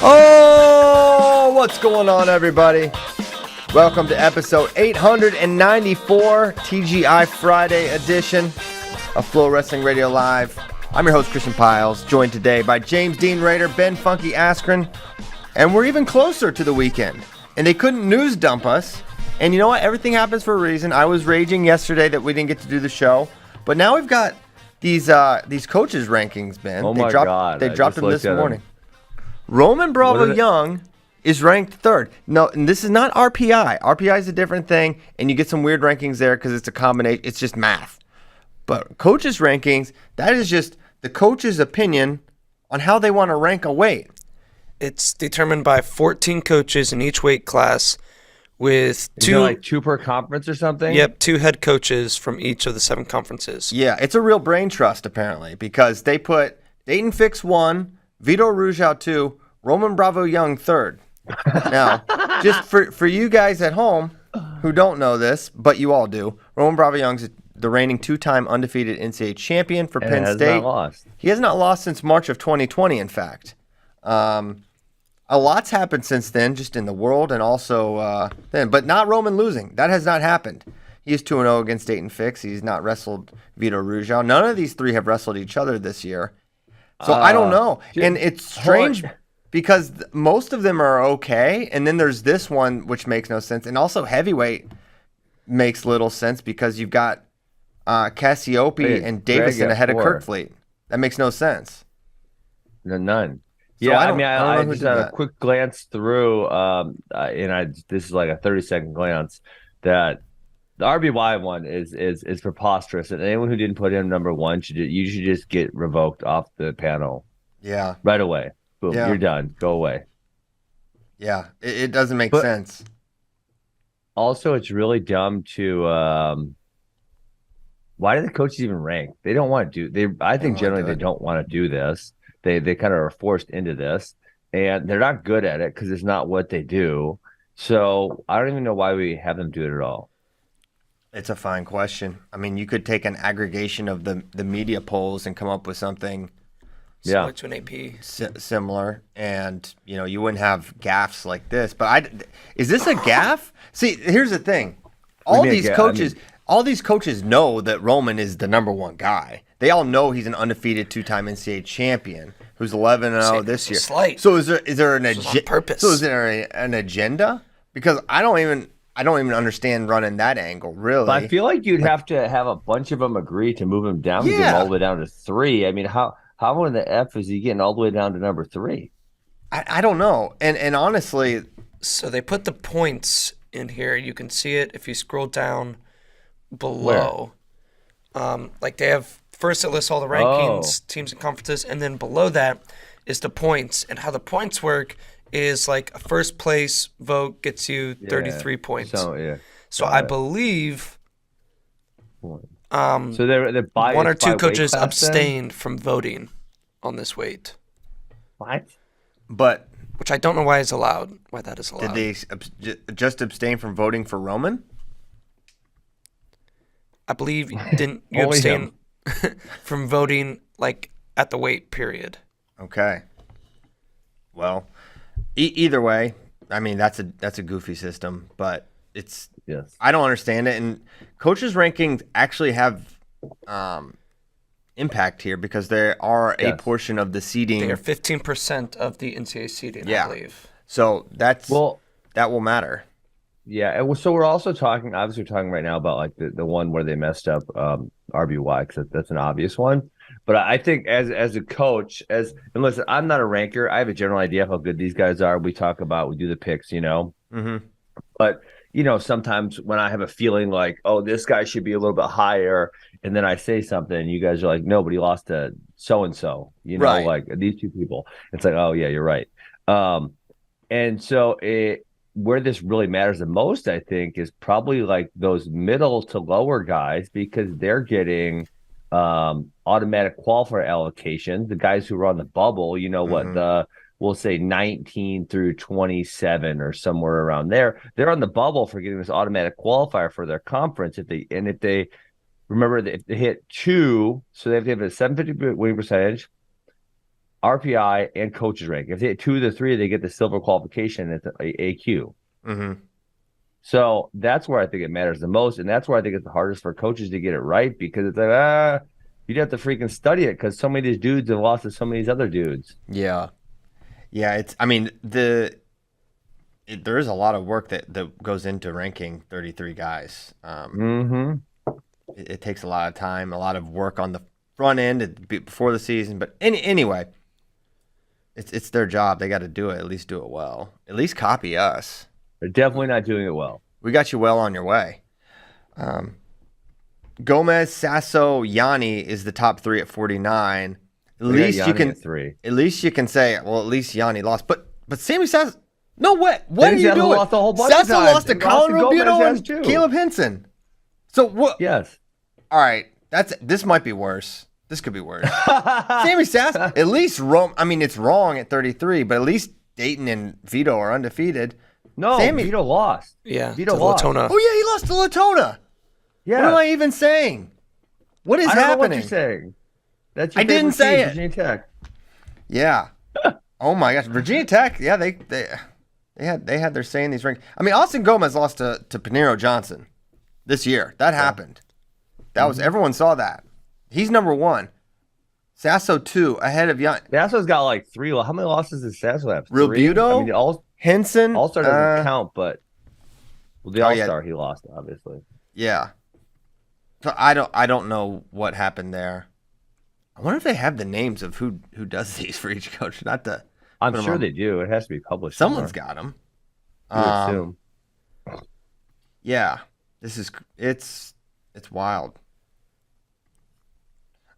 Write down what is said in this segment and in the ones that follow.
Oh, what's going on, everybody? Welcome to episode 894, TGI Friday edition of FloWrestling Radio Live. I'm your host, Christian Pyles, joined today by James Dean Rader, Ben Funky Askren, and we're even closer to the weekend. And they couldn't news dump us. And you know what? Everything happens for a reason. I was raging yesterday that we didn't get to do the show, but now we've got these coaches' rankings, Ben. Oh my God! They dropped them this morning. Roman Bravo Young is ranked third. No, and this is not RPI. RPI is a different thing, and you get some weird rankings there because it's a combination. It's just math. But coaches' rankings, that is just the coach's opinion on how they want to rank a weight. It's determined by 14 coaches in each weight class with two per conference or something? Yep, 2 head coaches from each of the 7 conferences. Yeah, it's a real brain trust, apparently, because they put Dayton Fix 1, Vito Rougeau 2, Roman Bravo Young 3rd. Now, just for you guys at home who don't know this, but you all do, Roman Bravo Young's the reigning 2-time undefeated NCAA champion for Penn State. Not lost. He has not lost since March of 2020, in fact. A lot's happened since then, just in the world and also then, but not Roman losing. That has not happened. He is 2-0 against Dayton Fix. He's not wrestled Vito Rougeau. None of these 3 have wrestled each other this year. So I don't know. And it's strange because most of them are okay. And then there's this one, which makes no sense. And also heavyweight makes little sense because you've got Cassiope and Davison ahead of Kirkfleet. That makes no sense. None. So yeah, I just had a quick glance through, this is like a 30-second glance, that the RBY one is preposterous, and anyone who didn't put him number 1 should just get revoked off the panel. Yeah, right away. Boom, You're done. Go away. Yeah, it doesn't make sense. Also, it's really dumb to. Why do the coaches even rank? They don't want to do. I think generally they don't want to do this. They kind of are forced into this, and they're not good at it because it's not what they do. So I don't even know why we have them do it at all. It's a fine question. I mean, you could take an aggregation of the media polls and come up with something similar to an AP. Similar, and you wouldn't have gaffes like this. But is this a gaffe? See, here's the thing. All these coaches know that Roman is the number 1 guy. They all know he's an undefeated 2-time NCAA champion who's 11-0 this year. Slight. So is there an agenda? Purpose. So is there an agenda? Because I don't even understand running that angle, really. But I feel like you'd have to have a bunch of them agree to move him down, get him all the way down to 3. I mean, how in the F is he getting all the way down to number 3? I don't know. And honestly, so they put the points in here. You can see it if you scroll down below. Like they have first it lists all the rankings, teams and conferences, and then below that is the points. And how the points work is like a first place vote gets you 33 points. So I believe so they're 1 or 2 coaches abstained from voting on this weight. What? But which I don't know why that is allowed. Did they just abstain from voting for Roman? I believe you abstain from voting like at the weight period. Okay. Well, either way, I mean that's a goofy system, but it's I don't understand it. And coaches' rankings actually have impact here because there are a portion of the seeding. They are 15% of the NCAA seeding, I believe. So that will matter. Yeah, and so we're also talking. Obviously, we're talking right now about like the one where they messed up RBY because that's an obvious one. But I think as a coach, and listen, I'm not a ranker. I have a general idea of how good these guys are. We do the picks, Mm-hmm. But sometimes when I have a feeling like, oh, this guy should be a little bit higher, and then I say something, and you guys are like, no, but he lost to so and so. Right. Like these 2 people. It's like, oh yeah, you're right. And so where this really matters the most, I think, is probably like those middle to lower guys because they're getting automatic qualifier allocation. The guys who are on the bubble, we'll say 19 through 27 or somewhere around there. They're on the bubble for getting this automatic qualifier for their conference. If they remember, if they hit 2, so they have to have a 750 winning percentage, RPI, and coaches rank. If they hit 2 of the 3, they get the silver qualification at the AQ. Mm-hmm. So that's where I think it matters the most, and that's where I think it's the hardest for coaches to get it right, because it's like, you'd have to freaking study it because so many of these dudes have lost to so many of these other dudes. Yeah. Yeah, there is a lot of work that goes into ranking 33 guys. It takes a lot of time, a lot of work on the front end before the season. But anyway, it's their job. They got to do it. At least do it well. At least copy us. They're definitely not doing it well. We got you well on your way. Gomez, Sasso, Yanni is the top 3 at 49. At least you can say, well, at least Yanni lost. But Sammy Sasso, no way. What are you doing? Lost a whole bunch Sasso of times. lost to Colin Robuto and too. Caleb Hinson. So what? Yes. All right. This might be worse. This could be worse. Sammy Sasso, at least it's wrong at 33, but at least Dayton and Vito are undefeated. No, Vito lost. Yeah, Vito lost. Latona. Oh yeah, he lost to Latona. Yeah. What am I even saying? What is happening? I don't know what you're saying. That's your I didn't favorite say team, it. Virginia Tech. Yeah. Oh my gosh, Virginia Tech. Yeah, they had their say in these rankings. I mean, Austin Gomez lost to Panero Johnson this year. That happened. That was everyone saw that. He's number 1. Sasso 2 ahead of Yanni. Sasso's got like 3. How many losses does Sasso have? 3? Robuto? I mean, Henson. All-Star doesn't count, but the All-Star he lost, obviously. Yeah. So I don't know what happened there. I wonder if they have the names of who does these for each coach. I'm sure they do. It has to be published. Someone's got them. You assume. Yeah. It's wild.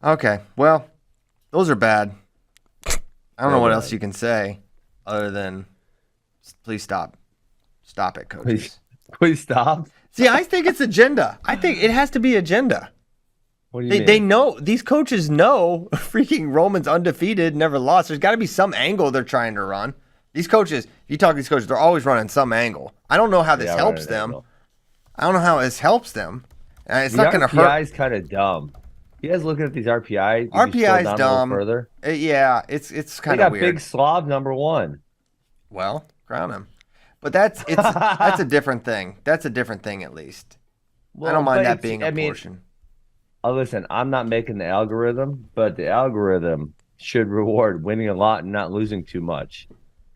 Okay. Well, those are bad. I don't know what else you can say other than please stop. Stop it, coaches. Please stop. See, I think it's agenda. I think it has to be agenda. What do you mean? They know, these coaches know freaking Roman's undefeated, never lost. There's got to be some angle they're trying to run. These coaches, if you talk to these coaches, they're always running some angle. I don't know how this helps them. Angle. I don't know how this helps them. It's the not going to hurt. RPI is kind of dumb. You guys looking at these RPI? RPI is dumb. Further? Yeah, it's kind of weird. They got Big Slav number 1. Well, crown him. But that's a different thing. That's a different thing, at least. Well, I don't mind that being a portion. Listen, I'm not making the algorithm, but the algorithm should reward winning a lot and not losing too much.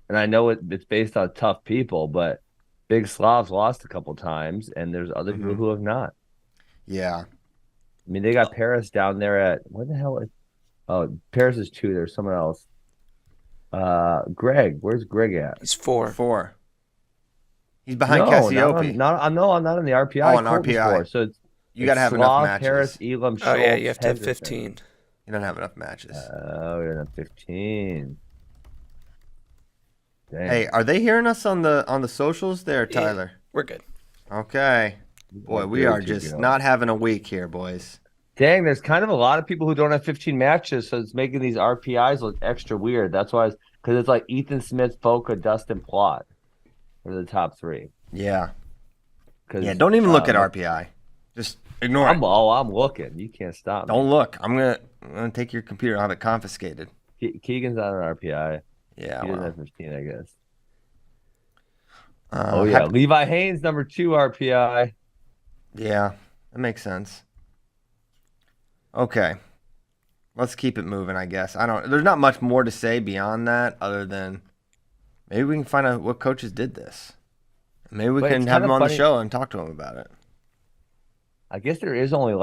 And I know it's based on tough people, but Big Slav's lost a couple times, and there's other people who have not. Yeah. I mean, they got Paris down there at what the hell? Oh, Paris is 2. There's someone else. Greg, where's Greg at? He's 4. 4. He's behind Cassiope. I'm not on the RPI. Oh, on RPI. 4. So you got to have enough matches. Paris, Elam, Schultz, Oh yeah, you have to have Henderson. 15. You don't have enough matches. Oh, we don't have 15. Dang. Hey, are they hearing us on the socials there, Tyler? Yeah, we're good. Okay. Boy, we are just not having a week here, boys. Dang, there's kind of a lot of people who don't have 15 matches, so it's making these RPIs look extra weird. That's why because it's like Ethan Smith, Foca, Dustin Plott are the top 3. Yeah. Yeah, don't even look at RPI. Just ignore it. I'm looking. You can't stop me. Don't look. I'm gonna take your computer and have it confiscated. Keegan's on an RPI. Yeah, he doesn't have 15, I guess. Oh yeah, Levi Haynes, number 2 RPI. Yeah, that makes sense. Okay, let's keep it moving. I guess there's not much more to say beyond that, other than maybe we can find out what coaches did this. Maybe we can have them on the show and talk to them about it. I guess there is only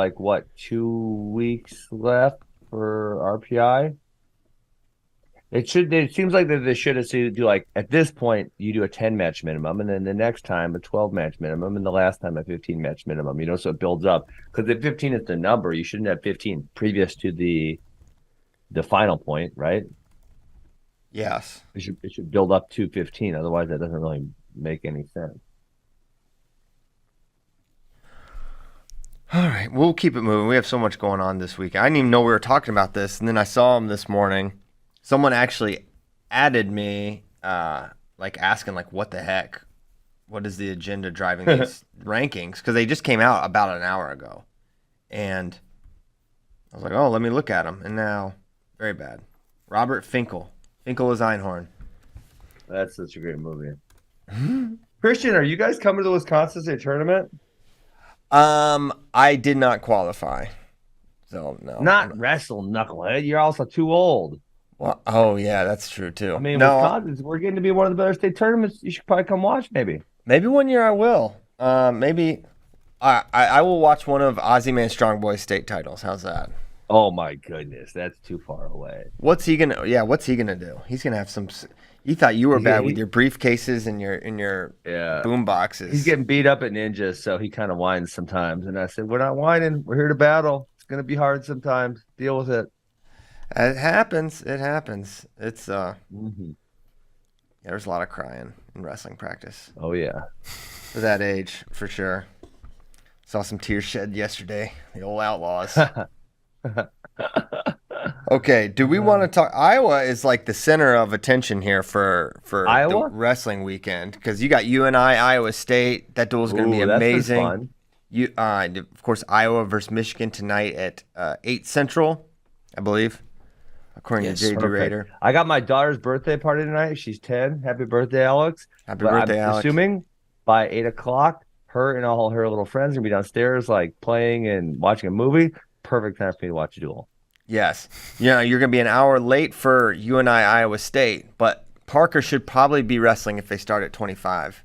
2 weeks left for RPI. It seems like that they should have do at this point you do a 10-match minimum, and then the next time a 12-match minimum, and the last time a 15-match minimum. So it builds up, because if 15 is the number, you shouldn't have 15 previous to the final point, right? Yes, it should build up to 15. Otherwise, that doesn't really make any sense. All right, we'll keep it moving. We have so much going on this week. I didn't even know we were talking about this, and then I saw him this morning. Someone actually added me, asking, what the heck? What is the agenda driving these rankings? Because they just came out about an hour ago. And I was like, oh, let me look at them. And now, very bad. Robert Finkel. Finkel is Einhorn. That's such a great movie. Christian, are you guys coming to the Wisconsin State Tournament? I did not qualify. So, no. Not wrestle, knucklehead. You're also too old. Well, oh, yeah, that's true, too. I mean, no, Wisconsin, we're getting to be one of the better state tournaments. You should probably come watch, maybe. Maybe one year I will. Maybe I will watch one of Ozzy Man Strong Boy's state titles. How's that? Oh, my goodness. That's too far away. What's he gonna do? He's gonna have some. You thought you were bad with your briefcases and your boom boxes. He's getting beat up at Ninjas, so he kind of whines sometimes. And I said, we're not whining. We're here to battle. It's going to be hard sometimes. Deal with it. It happens. It happens. It's Yeah, there's a lot of crying in wrestling practice. Oh, yeah. For that age, for sure. Saw some tears shed yesterday. The old Outlaws. Okay, do we want to talk? Iowa is like the center of attention here for Iowa? the wrestling weekend because you got UNI, Iowa State. That duel is going to be amazing. Fun. Of course, Iowa versus Michigan tonight at 8 Central, I believe, according to JD Rader. I got my daughter's birthday party tonight. She's 10. Happy birthday, Alex. Happy birthday, I'm Alex. Assuming by 8 o'clock, her and all her little friends are going to be downstairs like playing and watching a movie. Perfect time for me to watch a duel. Yes. You're going to be an hour late for UNI, Iowa State, but Parker should probably be wrestling if they start at 25.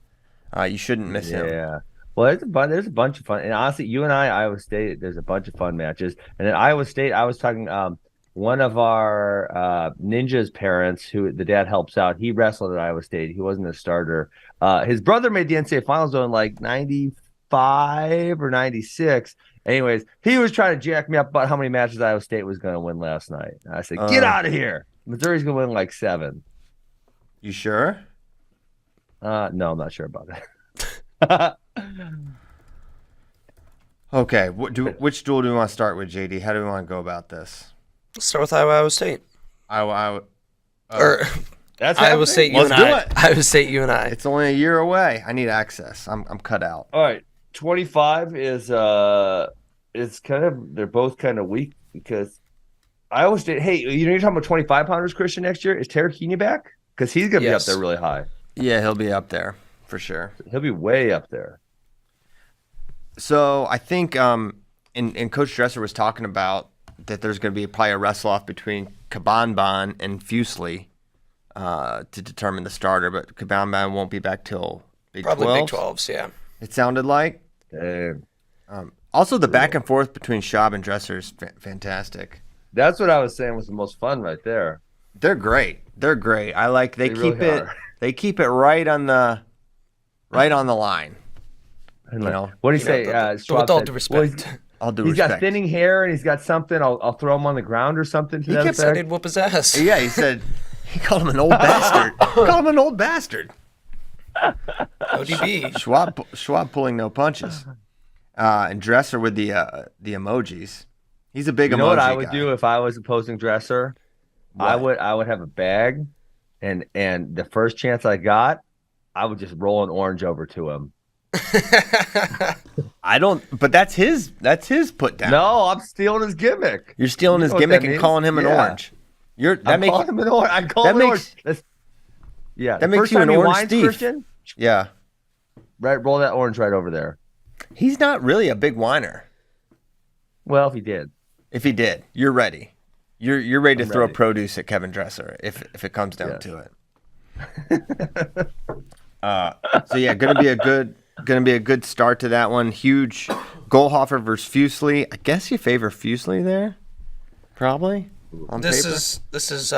You shouldn't miss him. Yeah. Well, there's a bunch of fun. And honestly, UNI, Iowa State, there's a bunch of fun matches. And then Iowa State, I was talking one of our Ninja's parents, who the dad helps out, he wrestled at Iowa State. He wasn't a starter. His brother made the NCAA finals though in like 95 or 96. Anyways, he was trying to jack me up about how many matches Iowa State was going to win last night. I said, get out of here. Missouri's going to win like 7. You sure? No, I'm not sure about that. Okay. Which duel do we want to start with, JD? How do we want to go about this? Let's start with Iowa State. Iowa That's Iowa State, Let's UNI. do it. Iowa State, UNI. It's only a year away. I need access. I'm cut out. All right. 25 is it's kind of, they're both kind of weak because Iowa State, hey, you're talking about 25 pounders, Christian, next year? Is Tarakini back? Because he's going to be up there really high. Yeah, he'll be up there for sure. He'll be way up there. So I think and Coach Dresser was talking about that there's going to be probably a wrestle-off between Kabanban and Fusely to determine the starter, but Kabanban won't be back till Big 12. Probably Big 12s, yeah. It sounded like. Also, the back and forth between Schaub and Dresser is fantastic. That's what I was saying was the most fun right there. They're great. They're great. I like they keep it. They keep it right on the line. And what do you say? With all due respect. All due he's respect. got thinning hair and he's got something. I'll throw him on the ground or something. He kept saying he'd whoop his ass. Yeah, he said he called him an old bastard. Called him an old bastard. ODB. Schwab pulling no punches. And Dresser with the emojis. He's a big emoji guy. You know what I would do if I was opposing Dresser? What? I would have a bag, and the first chance I got, I would just roll an orange over to him. But that's his put down. No, I'm stealing his gimmick. You're stealing his gimmick and calling him an orange. I'm calling him an orange. I call him an orange. That makes you an orange thief. Christian, yeah. Right, roll that orange right over there. He's not really a big whiner. Well, if he did. If he did, you're ready. You're ready to throw produce at Kevin Dresser if it comes down to it. So yeah, gonna be a good start to that one. Huge Goldhofer versus Fusely. I guess you favor Fusely there, probably. This is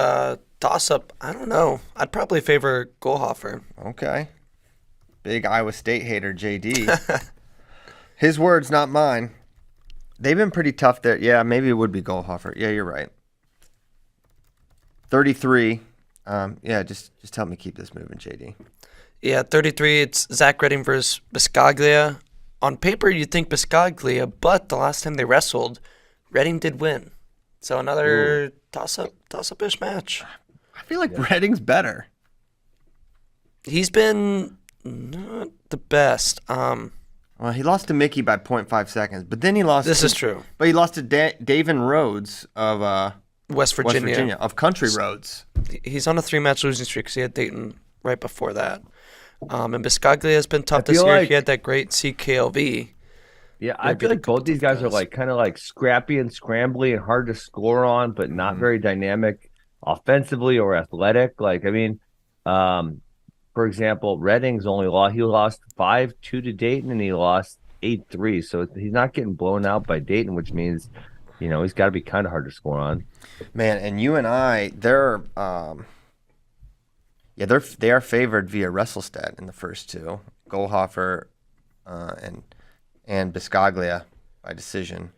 toss up. I don't know. I'd probably favor Goldhofer. Okay. Big Iowa State hater, JD. His words, not mine. They've been pretty tough there. Yeah, maybe it would be Goldhofer. Yeah, you're right. 33. Yeah, just help me keep this moving, JD. Yeah, 33, it's Zach Redding versus Biscaglia. On paper, you'd think Biscaglia, but the last time they wrestled, Redding did win. So another toss-up-ish match. I feel like Redding's better. He's been not the best. Well, he lost to Mickey by 0.5 seconds, but then he lost. This is true. But he lost to Davin Rhodes of West Virginia. Of country roads. He's on a 3-match losing streak because he had Dayton right before that. And Biscaglia has been tough this year. He had that great CKLV. Yeah, I feel like both these guys are like kind of like scrappy and scrambly and hard to score on, but not very dynamic offensively or athletic. Like, I mean, for example, Redding's he lost 5-2 to Dayton and he lost 8-3. So he's not getting blown out by Dayton, which means, he's got to be kind of hard to score on. Man, and you and I, they are favored via WrestleStat in the first two. Goldhofer and Biscaglia by decision.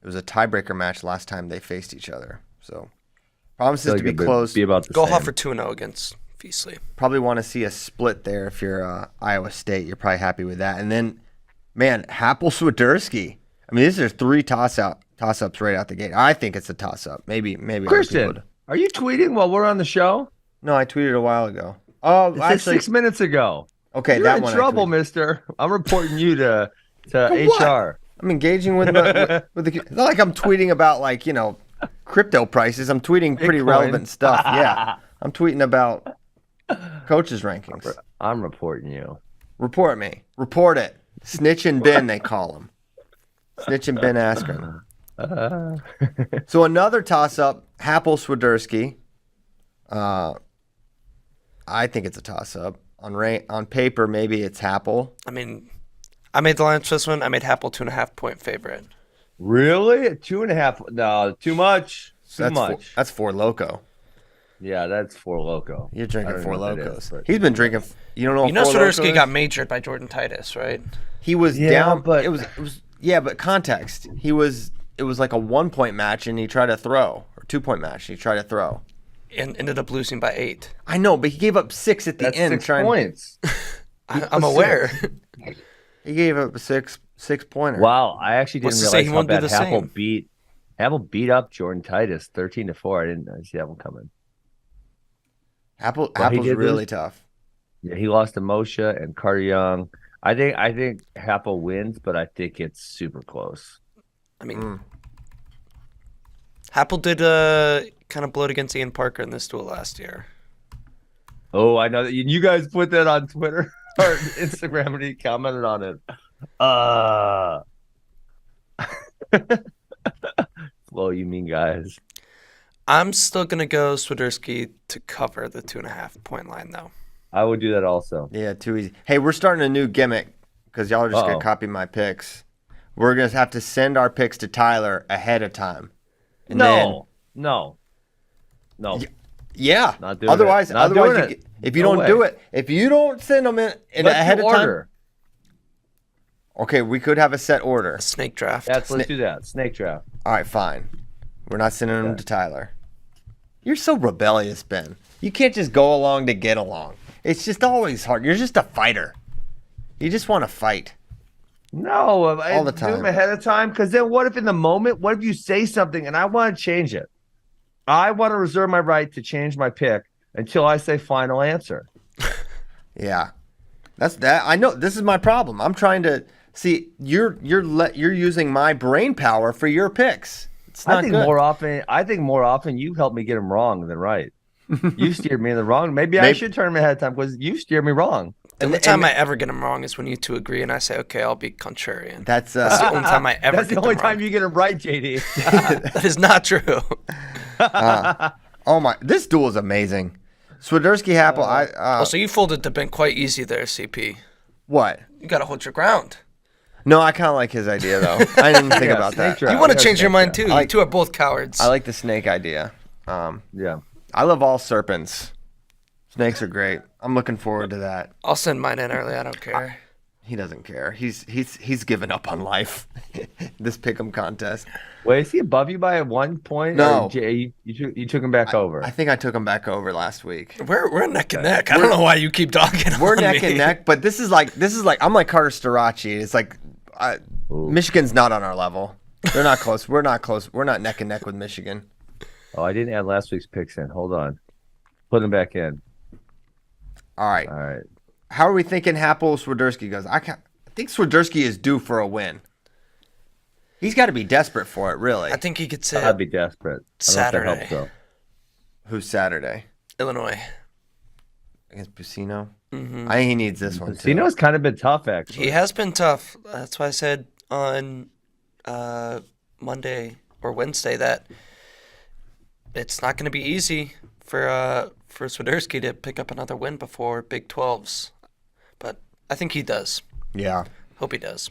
It was a tiebreaker match last time they faced each other. So promises to be close. Goldhofer 2-0 against Feasley. Probably want to see a split there if you're Iowa State. You're probably happy with that. And then, man, Happel-Swiderski. I mean, these are 3 toss-ups right out the gate. I think it's a toss-up. Maybe. Christian, are you tweeting while we're on the show? No, I tweeted a while ago. Oh, actually 6 minutes ago. Okay, you're that in one. Trouble, mister. I'm reporting you to HR. I'm engaging with the. It's not like I'm tweeting about crypto prices. I'm tweeting pretty relevant stuff. Yeah, I'm tweeting about coaches' rankings. I'm reporting you. Report me. Report it. Snitch and bin, they call him. Snitch and bin Askren. So another toss-up, Happel-Swiderski. I think it's a toss-up. On paper, maybe it's Happel. I mean, I made the line for this one. I made Happel 2.5-point favorite. Really? 2.5? No, too much. That's Four Loko. Yeah, that's Four Loko. You're drinking Four Lokos. He's been drinking. You don't know. You know, Swiderski got majored by Jordan Titus, right? He was down, but it was but context. It was like a 1-point match, and he tried to throw, or 2-point match. And he tried to throw. And ended up losing by 8. I know, but he gave up 6 at the end. 6 points. I'm aware. He gave up a 6-pointer. Wow, I actually didn't realize how bad Happel beat up Jordan Titus 13-4. I didn't see that one coming. Happel's really tough. Yeah, he lost to Moshe and Carter Young. I think Happel wins, but I think it's super close. I mean, Happel did kind of blowed against Ian Parker in this duel last year. Oh, I know that you guys put that on Twitter or Instagram, and he commented on it. Well, you mean guys? I'm still gonna go Swiderski to cover the 2.5-point line, though. I would do that also. Yeah, too easy. Hey, we're starting a new gimmick because y'all are just gonna copy my picks. We're gonna have to send our picks to Tyler ahead of time. No. Yeah. Not doing otherwise, it. Not doing it. If you don't do it, if you don't send them in ahead of time. Okay, we could have a set order. A snake draft. Let's do that. Snake draft. All right, fine. We're not sending them to Tyler. You're so rebellious, Ben. You can't just go along to get along. It's just always hard. You're just a fighter. You just want to fight. No, all the time. Do them ahead of time, because then what if in the moment, what if you say something and I want to change it? I want to reserve my right to change my pick until I say final answer. Yeah, that's that. I know this is my problem. I'm trying to see you're using my brain power for your picks. It's not good. I think more often you help me get them wrong than right. You steered me in the wrong. Maybe I should turn them ahead of time because you steered me wrong. The only time I ever get them wrong is when you two agree and I say, okay, I'll be contrarian. That's the only time I ever That's the only time you get them right, JD. That is not true. Oh my! This duel is amazing. Swiderski Happel. So you folded the Ben quite easy there, CP. What? You got to hold your ground. No, I kind of like his idea though. I didn't think about that. You want to change your mind too. You two are both cowards. I like the snake idea. Yeah. I love all serpents. Snakes are great. I'm looking forward to that. I'll send mine in early. I don't care. He doesn't care. He's given up on life. This pick'em contest. Wait, is he above you by 1 point? No, you took him back over. I think I took him back over last week. We're neck and neck. I don't know why you keep talking. We're neck and neck, but this is like I'm like Carter Starachi. It's like Michigan's not on our level. They're not close. We're not close. We're not neck and neck with Michigan. Oh, I didn't add last week's picks in. Hold on. Put them back in. All right. How are we thinking Happel Swiderski goes? I think Swiderski is due for a win. He's got to be desperate for it, really. I think he gets it I'd be desperate. I don't know if that Saturday. helps, though. Who's Saturday? Illinois. Against Buccino? Mm-hmm. I think he needs this one, too. Buccino's kind of been tough, actually. He has been tough. That's why I said on Monday or Wednesday that it's not going to be easy for Swiderski to pick up another win before Big 12s. But I think he does. Yeah. Hope he does.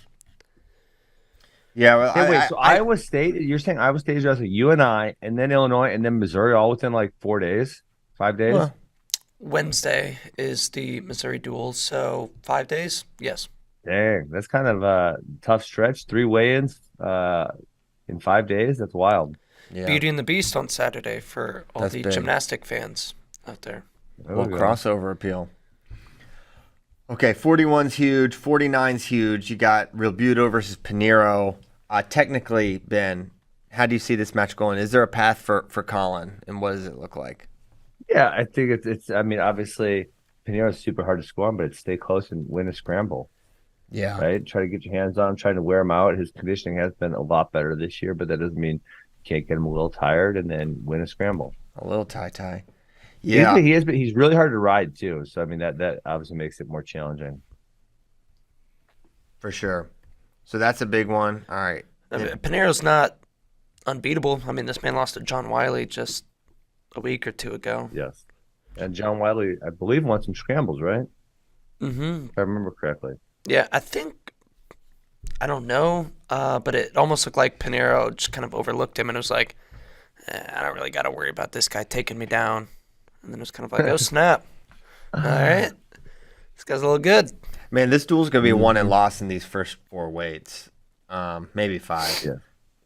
Yeah, well, Hey, wait, so Iowa State, you're saying Iowa State is just UNI, and then Illinois, and then Missouri all within like 4 days? 5 days? Well, Wednesday is the Missouri duel, so 5 days? Yes. Dang, that's kind of a tough stretch. 3 weigh-ins in 5 days? That's wild. yeah. Beauty and the Beast on Saturday for all That's the big. gymnastic fans out there. There Little we go. crossover appeal. Okay, 41's huge. 49's huge. You got Real Buto versus Pinheiro. Technically, Ben, how do you see this match going? Is there a path for Colin, and what does it look like? Yeah, I think it's I mean, obviously, Pinheiro's super hard to score on, but it's stay close and win a scramble, Yeah. right? Try to get your hands on him, trying to wear him out. His conditioning has been a lot better this year, but that doesn't mean you can't get him a little tired and then win a scramble. A little tie-tie. Yeah. He's really hard to ride too. So I mean that obviously makes it more challenging. For sure. So that's a big one. All right. I mean, Pinheiro's not unbeatable. I mean, this man lost to John Wiley just a week or two ago. Yes. And John Wiley, I believe, won some scrambles, right? Mm-hmm. If I remember correctly. Yeah, I don't know, but it almost looked like Pinheiro just kind of overlooked him and was like, I don't really got to worry about this guy taking me down. And then it was kind of like, oh, snap. All right. This guy's a little good. Man, this duel's going to be won and lost in these first 4 weights. Maybe 5.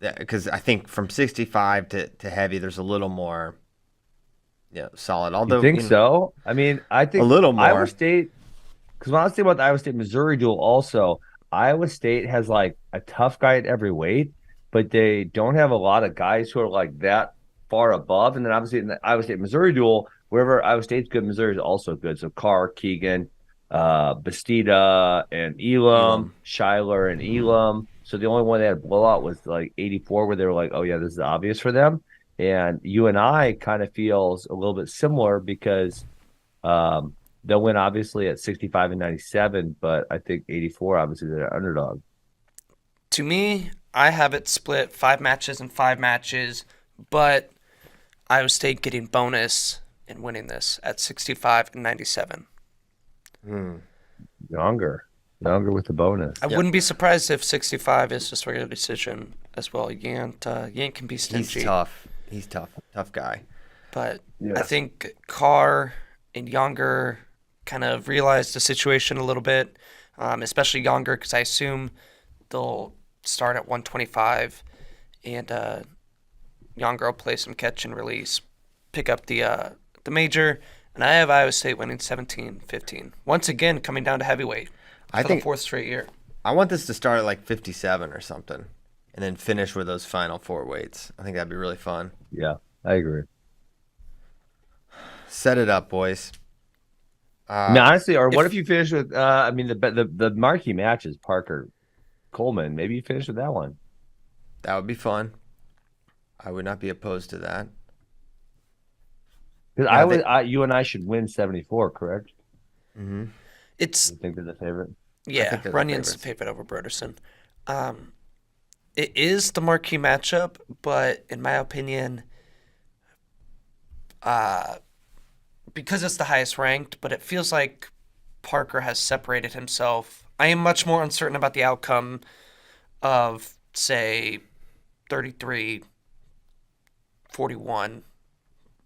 Yeah. Because I think from 65 to heavy, there's a little more solid. Although, You think so? I mean, I think A little more. Iowa State, because when I was thinking about the Iowa State Missouri duel, also Iowa State has like a tough guy at every weight, but they don't have a lot of guys who are like that far above. And then obviously in the Iowa State Missouri duel, wherever Iowa State's good, Missouri is also good. So Carr, Keegan, Bastida, and Elam, Schuyler, and Elam. So the only one that had a blowout was like 84, where they were like, oh yeah, this is obvious for them. And UNI kind of feels a little bit similar because they'll win obviously at 65 and 97, but I think 84 obviously they're an underdog. To me, I have it split 5 matches and 5 matches, but Iowa State getting bonus and winning this at 65 and 97. Younger with the bonus. I wouldn't be surprised if 65 is just regular decision as well. Yant can be stingy. he's tough. He's tough. Tough guy. But Yes. I think Carr and Younger kind of realized the situation a little bit, especially Younger, because I assume they'll start at 125, and Younger will play some catch and release, pick up the major, and I have Iowa State winning 17-15. Once again, coming down to heavyweight for the 4th straight year. I want this to start at like 57 or something, and then finish with those final 4 weights. I think that'd be really fun. Yeah, I agree. Set it up, boys. I mean, honestly, or what if you finish with? I mean, the marquee matches, Parker, Coleman. Maybe you finish with that one. That would be fun. I would not be opposed to that. Because you and I should win 74, correct? It's I think they're the favorite. Yeah, think they're the Runyon's the favorites. favorite over Broderson. It is the marquee matchup, but in my opinion, because it's the highest ranked, but it feels like Parker has separated himself. I am much more uncertain about the outcome of, say, 33-41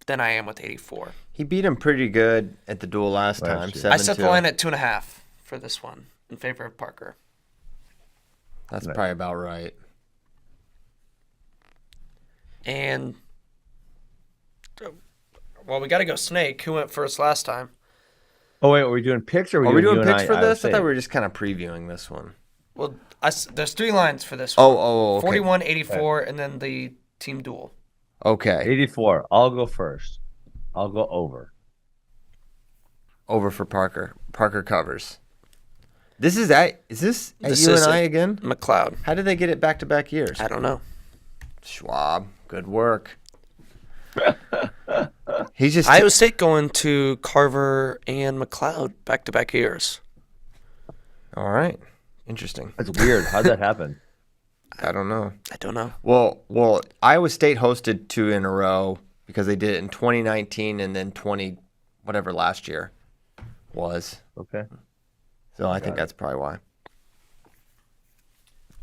than I am with 84. He beat him pretty good at the duel last time. year. I set the 7-2. line at 2.5 for this one in favor of Parker. That's probably about right. And, well, we got to go Snake. Who went first last time? Oh wait, are we doing picks or Are we doing you and picks for Iowa this? I State? thought we were just kind of previewing this one. Well, there's 3 lines for this one. Oh, okay. 41, 84, and then the team duel. Okay. 84. I'll go first. I'll go over. Over for Parker. Parker covers. Is this at This UNI is at again? McLeod. How did they get it back-to-back years? I don't know. Schwab, good work. He's just Iowa State going to Carver and McLeod back-to-back years. all right. Interesting. That's weird. How'd that happen? I don't know. I don't know. Well, Iowa State hosted 2 in a row because they did it in 2019 and then 20 whatever last year was. Okay. So I think that's probably why.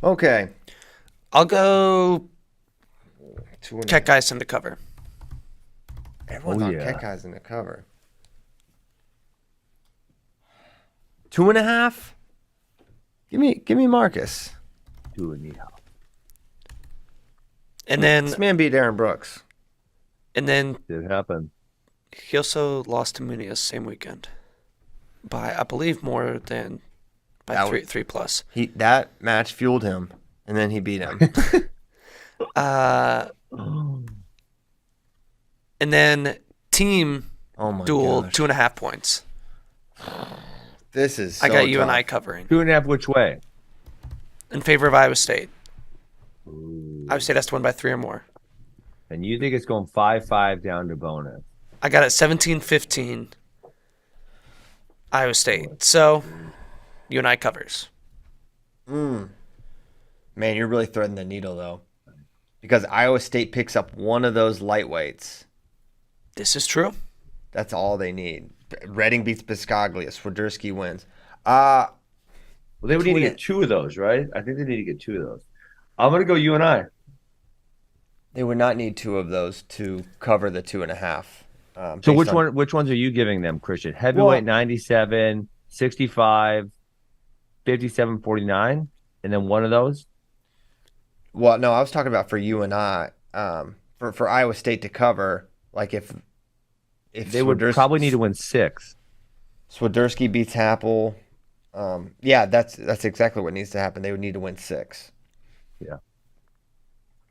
Okay. I'll go 2.5. Keck Eisen to cover. Everyone's Oh, on yeah. Keck Eyes in the cover. 2.5. Give me Marcus. 2.5. And then This man beat Aaron Brooks. and then Did happen. he also lost to Muniz same weekend by I believe more than by That three plus. That match fueled him, and then he beat him. And then team Oh my duel gosh. 2.5 points. This is so I got you and tough. I covering 2.5 which way? in favor of Iowa State. Ooh. Iowa State has to win by 3 or more. And you think it's going 5-5 down to bonus? I got it 17-15 Iowa State. So you and I covers. Man, you're really threading the needle though, because Iowa State picks up one of those lightweights. This is true. That's all they need. Redding beats Biscaglia. Swiderski wins. Well, they would need to Twin- get 2 of those, right? I think they need to get 2 of those. I'm going to go you and I. They would not need 2 of those to cover the 2.5. So based on- which ones are you giving them, Christian? Heavyweight 97, 65, 57, 49, and then one of those? Well, no, I was talking about for you and I. For Iowa State to cover, like if They would Swiderski- probably need to win 6. Swiderski beats Happel. Yeah, that's exactly what needs to happen. They would need to win 6. Yeah.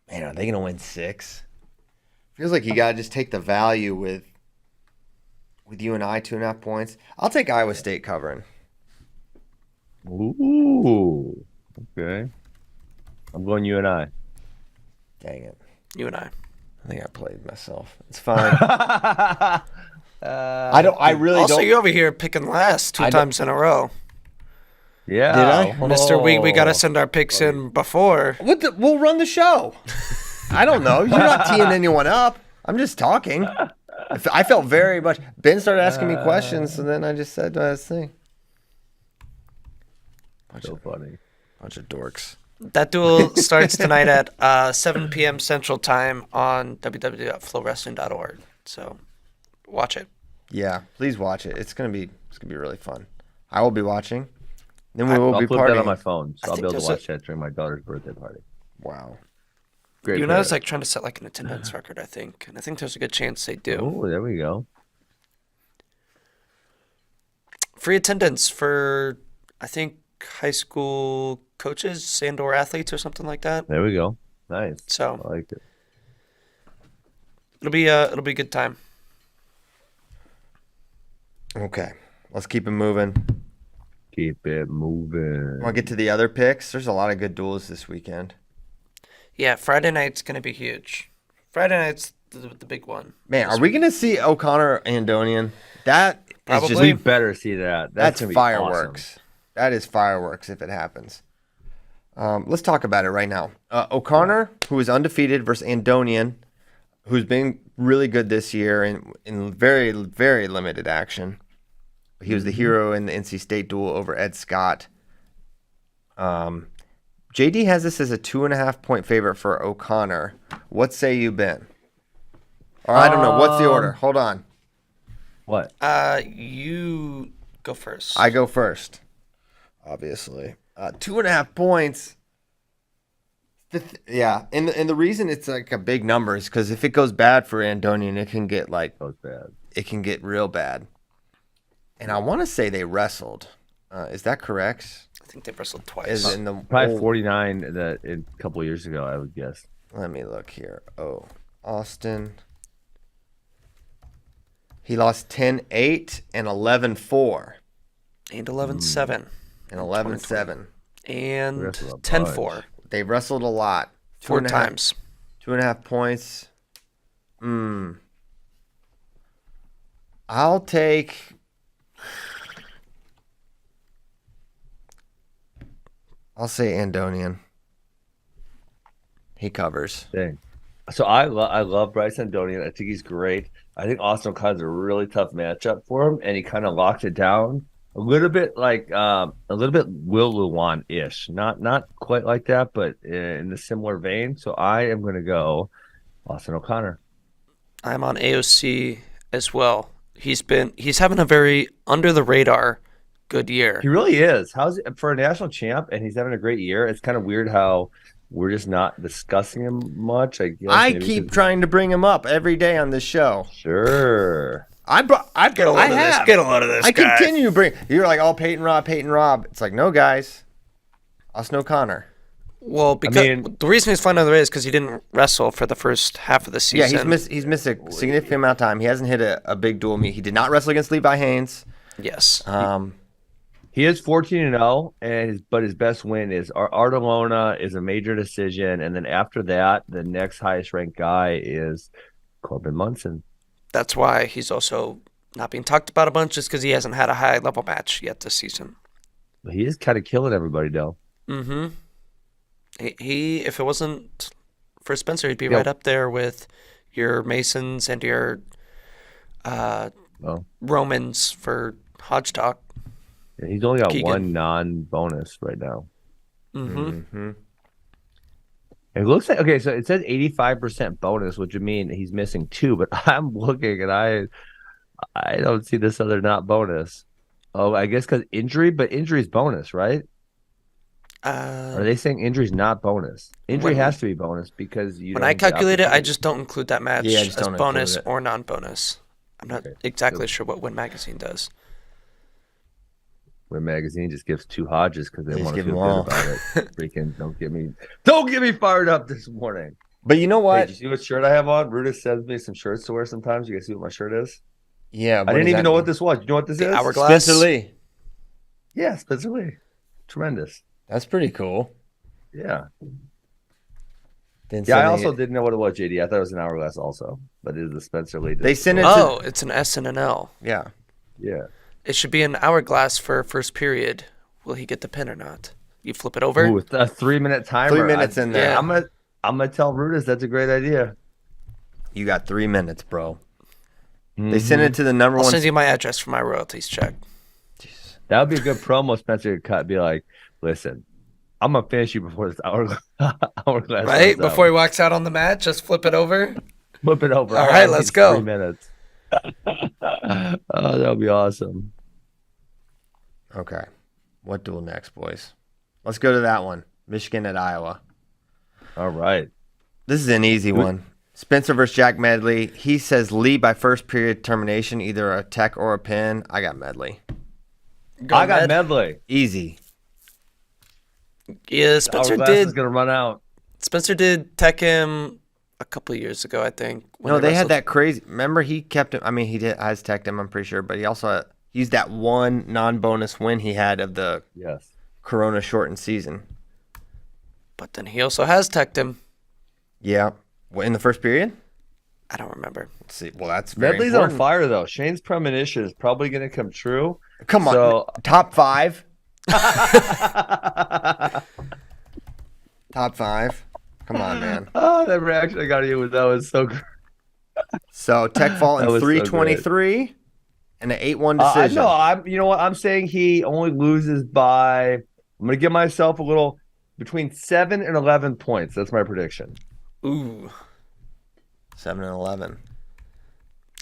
Man, are they going to win 6? Feels like you got to just take the value with you and I 2.5 points. I'll take Iowa State covering. Ooh. Okay. I'm going you and I. Dang it. You and I. I think I played myself. It's fine. I really Also, don't. you're over here picking last 2 times in a row. Yeah. Did I? Mr. We got to send our picks in before. We'll run the show. I don't know. You're not teeing anyone up. I'm just talking. I felt very much. Ben started asking me questions, and then I just said this thing. So funny. Bunch of dorks. That duel starts tonight at 7 p.m. Central Time on www.flowwrestling.org. So watch it. Yeah, please watch it. It's gonna be really fun. I will be watching. Then we will I'll be flip that on partying. my phone, so I I'll think be able to there's watch that during my daughter's birthday party. Wow. Great. You and I was player. like trying to set like an attendance record, I think, and I think there's a good chance they do. Oh, there we go. Free attendance for I think high school coaches and or athletes or something like that. There we go. Nice. So I like it. it'll be a good time. Okay, let's keep it moving. Keep it moving. Want to get to the other picks? There's a lot of good duels this weekend. Yeah, Friday night's gonna be huge. Friday night's the big one. Man, are we gonna see O'Connor Andonian? That is Probably. just We better see that. that's gonna be fireworks. That is fireworks if it happens. Let's talk about it right now. O'Connor, who is undefeated, versus Andonian, who's been really good this year in very, very limited action. He was the hero in the NC State duel over Ed Scott. JD has this as a 2.5 point favorite for O'Connor. What say you, Ben? Or I don't know. What's the order? Hold on. What? You go first. I go first, obviously. 2.5 points. Yeah, and the reason it's like a big number is because if it goes bad for Andonian, it can get That was bad. it can get real bad. And I want to say they wrestled. Is that correct? I think they wrestled twice. Is in the Probably old- 49 a couple of years ago, I would guess. Let me look here. Oh, Austin. He lost 10-8 and 11-4. And 11-7. and 11-7. And Wrestled a 10-4. They've wrestled a lot. 4 times. 2.5 points. I'll say Andonian. He covers. Dang. So I love Bryce Andonian. I think he's great. I think Austin O'Connor's a really tough matchup for him, and he kind of locked it down a little bit like Will Luwan-ish. Not quite like that, but in a similar vein. So I am going to go Austin O'Connor. I'm on AOC as well. He's having a very under the radar good year. He really is. How's it for a national champ, and he's having a great year? It's kind of weird how we're just not discussing him much. I guess I keep trying to bring him up every day on this show. Sure. Get a load of this. Get a load of this. I continue to bring. You're like, oh, Peyton Rob. It's like, no, guys. Austin O'Connor. Well, because the reason he's flying under the radar is because he didn't wrestle for the first half of the season. Yeah, he's missed a significant amount of time. He hasn't hit a big dual meet. He did not wrestle against Levi Haynes. Yes. He is 14-0, but his best win is Artelona is a major decision, and then after that, the next highest ranked guy is Corbin Munson. That's why he's also not being talked about a bunch, just because he hasn't had a high level match yet this season. But he is kind of killing everybody, though. Mm-hmm. He, if it wasn't for Spencer, he'd be right up there with your Masons and your Romans for Hodge Talk. Yeah, he's only got one non-bonus right now. Mm-hmm. It looks like, okay, so it says 85% bonus, which would mean he's missing 2, but I'm looking and I don't see this other not bonus. Oh, I guess because injury, but injury is bonus, right? Are they saying injury's not bonus? Injury has to be bonus because when I calculate it, I just don't include that match as bonus it. or non-bonus. I'm not exactly sure what Win Magazine does. Win Magazine just gives 2 Hodges because they want to feel good about it. Freaking don't get me fired up this morning. But you know what? Hey, did you see what shirt I have on? Rudis sends me some shirts to wear sometimes. You guys see what my shirt is? Yeah, I didn't even know what this was. You know what this is? Hourglass. Spencer Lee. Yeah, Spencer Lee. Tremendous. That's pretty cool. Yeah. I also didn't know what it was, JD. I thought it was an hourglass also, but it is the Spencer Lee. They sent it it's an S and an L. Yeah. Yeah. It should be an hourglass for first period. Will he get the pin or not? You flip it over? Ooh, with a 3-minute timer. 3 minutes in there. Yeah. I'm gonna tell Rudis that's a great idea. You got 3 minutes, bro. They sent it to the number I'll one. send you my address for my royalties check. Jeez. That would be a good promo Spencer could cut. Be like, listen, I'm gonna finish you before this hourglass. Right before he walks out on the mat, just flip it over. Flip it over. All right, let's go. 3 minutes. Oh, that would be awesome. Okay. What duel next, boys? Let's go to that one. Michigan at Iowa. All right. This is an easy one. Spencer versus Jack Medley. He says lead by first period termination, either a tech or a pin. I got Medley. I got Medley. Easy. Yeah, Spencer is gonna run out. Spencer did tech him a couple of years ago, I think. No, they had that crazy. Remember, he kept him. I mean, has teched him, I'm pretty sure, but he also used that one non-bonus win he had of the Corona shortened season. But then he also has teched him. Yeah. In the first period? I don't remember. Let's see. Well, that's very Medley's important. on fire though. Shane's premonition is probably going to come true. Come on, top 5. Top 5. Come on, man. Oh, that reaction I got of you was so great. So tech fall in 3:23 and an 8-1 decision. No, you know what? I'm saying he only loses by. I'm going to give myself a little between 7 and 11 points. That's my prediction. Ooh. 7 and 11.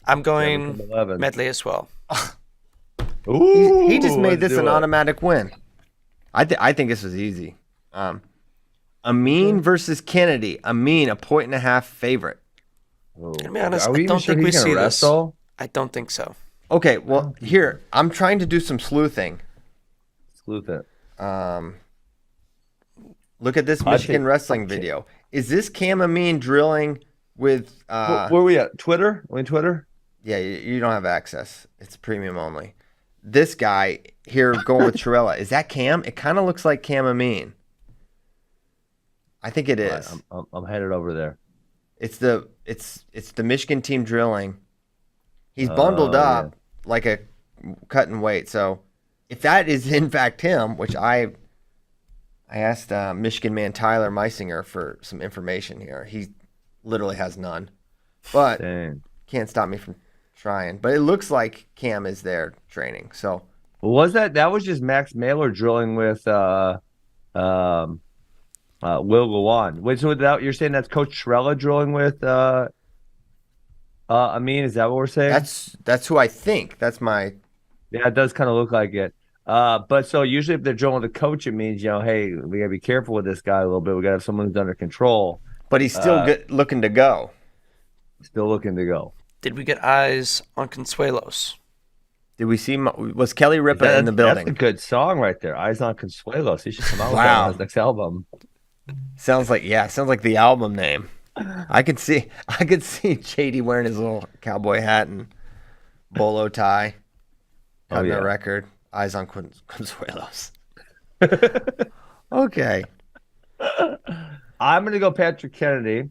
I'm going Medley as well. Ooh, he just made this an automatic win. I think this was easy. Amin versus Kennedy. Amin, a 1.5 favorite. To be honest, I don't think we see this. I don't think so. Okay, well, here, I'm trying to do some sleuthing. Sleuth it. Look at this Michigan wrestling video. Is this Cam Amin drilling with... where are we at? Twitter? Are we on Twitter? Yeah, you don't have access. It's premium only. this guy here going with Trilla. Is that Cam? It kind of looks like Cam Amin. I think it is. Right, I'm headed over there. It's the Michigan team drilling. He's bundled up like a cutting weight. So if that is in fact him, which I asked Michigan man Tyler Meisinger for some information here. He literally has none, but can't stop me from trying. But it looks like Cam is there training. So that was just Max Mailer drilling with Will Lewan. Wait, so you're saying that's Coach Trella drilling with Amin? Is that what we're saying? That's who I think. That's my. Yeah, it does kind of look like it. But so usually if they're drilling the coach, it means, hey, we gotta be careful with this guy a little bit. We gotta have someone who's under control. But he's still looking to go. Still looking to go. Did we get eyes on Consuelos? Did we see? Was Kelly Ripa in the building? That's a good song right there. Eyes on Consuelos. He should come out with that on his next album. Sounds like the album name. I could see JD wearing his little cowboy hat and bolo tie. Having a record. Eyes on Consuelos. Okay. I'm going to go Patrick Kennedy.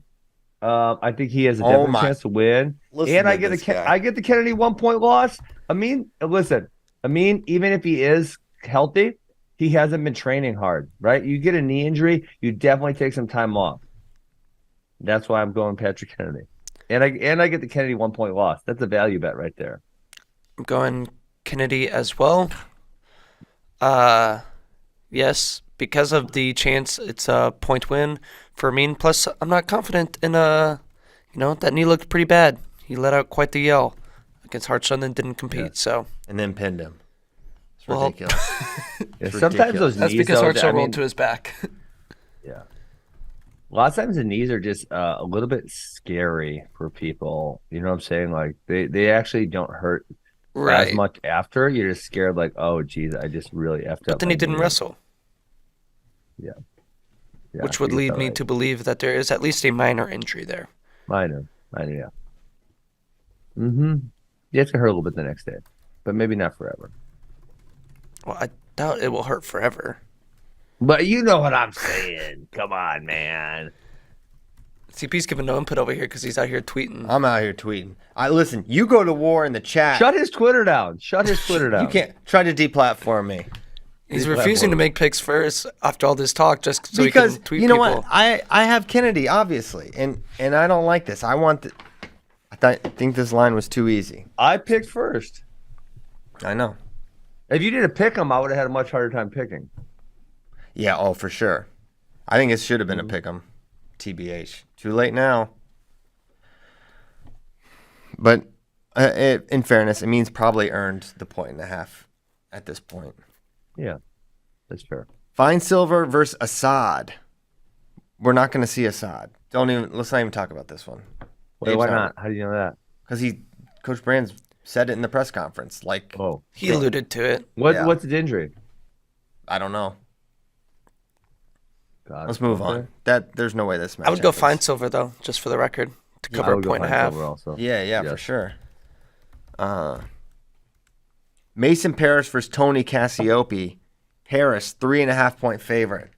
I think he has a definite chance to win. I get the Kennedy 1 point loss. Listen, even if he is healthy, he hasn't been training hard, right? You get a knee injury, you definitely take some time off. That's why I'm going Patrick Kennedy. And I get the Kennedy 1 point loss. That's a value bet right there. I'm going Kennedy as well. Yes, because of the chance it's a point win for Amin. Plus, I'm not confident in that knee looked pretty bad. He let out quite the yell against Hartson and didn't compete. So and then pinned him. It's ridiculous. Sometimes those that's knees. That's because Hartson rolled to his back. Yeah. A lot of times the knees are just a little bit scary for people. You know what I'm saying? Like they actually don't hurt as much after. You're just scared, like, oh, geez, I just really effed up. But then he didn't wrestle. Yeah. Which would lead me to believe that there is at least a minor injury there. Minor, yeah. Mm-hmm. Yeah, it's going to hurt a little bit the next day, but maybe not forever. Well, I doubt it will hurt forever. But you know what I'm saying. Come on, man. CP's giving no input over here because he's out here tweeting. I'm out here tweeting. Listen, you go to war in the chat. Shut his Twitter down. You can't try to deplatform me. He's refusing to make picks first after all this talk just so he can tweet people. You know what? I have Kennedy, obviously, and I don't like this. I think this line was too easy. I picked first. I know. If you didn't pick him, I would have had a much harder time picking. Yeah, for sure. I think it should have been a pick 'em. TBH. Too late now. But in fairness, it means probably earned the 1.5 at this point. Yeah, that's fair. Fine Silver versus Assad. We're not going to see Assad. Let's not even talk about this one. Wait, why not? How do you know that? Because Coach Brands said it in the press conference. He alluded to it. What's his injury? I don't know. God, let's move on. There's no way this match. I would go Fine Silver though, just for the record, to cover a 1.5. Yeah, for sure. Mason Paris versus Tony Cassiope. Paris 3.5 point favorite.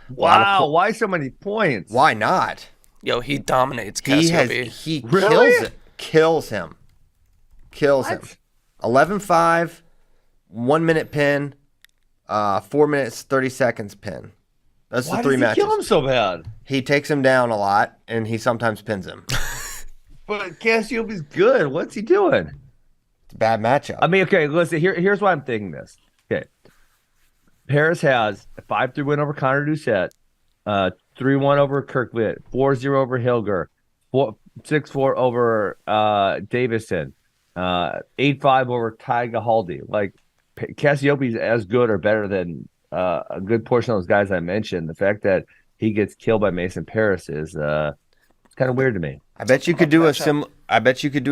Wow, why so many points? Why not? Yo, he dominates Cassiope. He really? Kills him. 11-5, 1 minute pin, 4 minutes 30 seconds pin. That's the three matches. Why does he kill him so bad? He takes him down a lot, and he sometimes pins him. But Cassiope's good. What's he doing? It's a bad matchup. Okay, listen, here's why I'm thinking this. Okay. Paris has a 5-3 win over Connor Doucette, 3-1 over Kirk Witt, 4-0 over Hilger, 6-4 over Davison, 8-5 over Ty Gahaldi. Like, Cassiope's as good or better than a good portion of those guys I mentioned. The fact that he gets killed by Mason Paris is it's kind of weird to me. I bet you could do a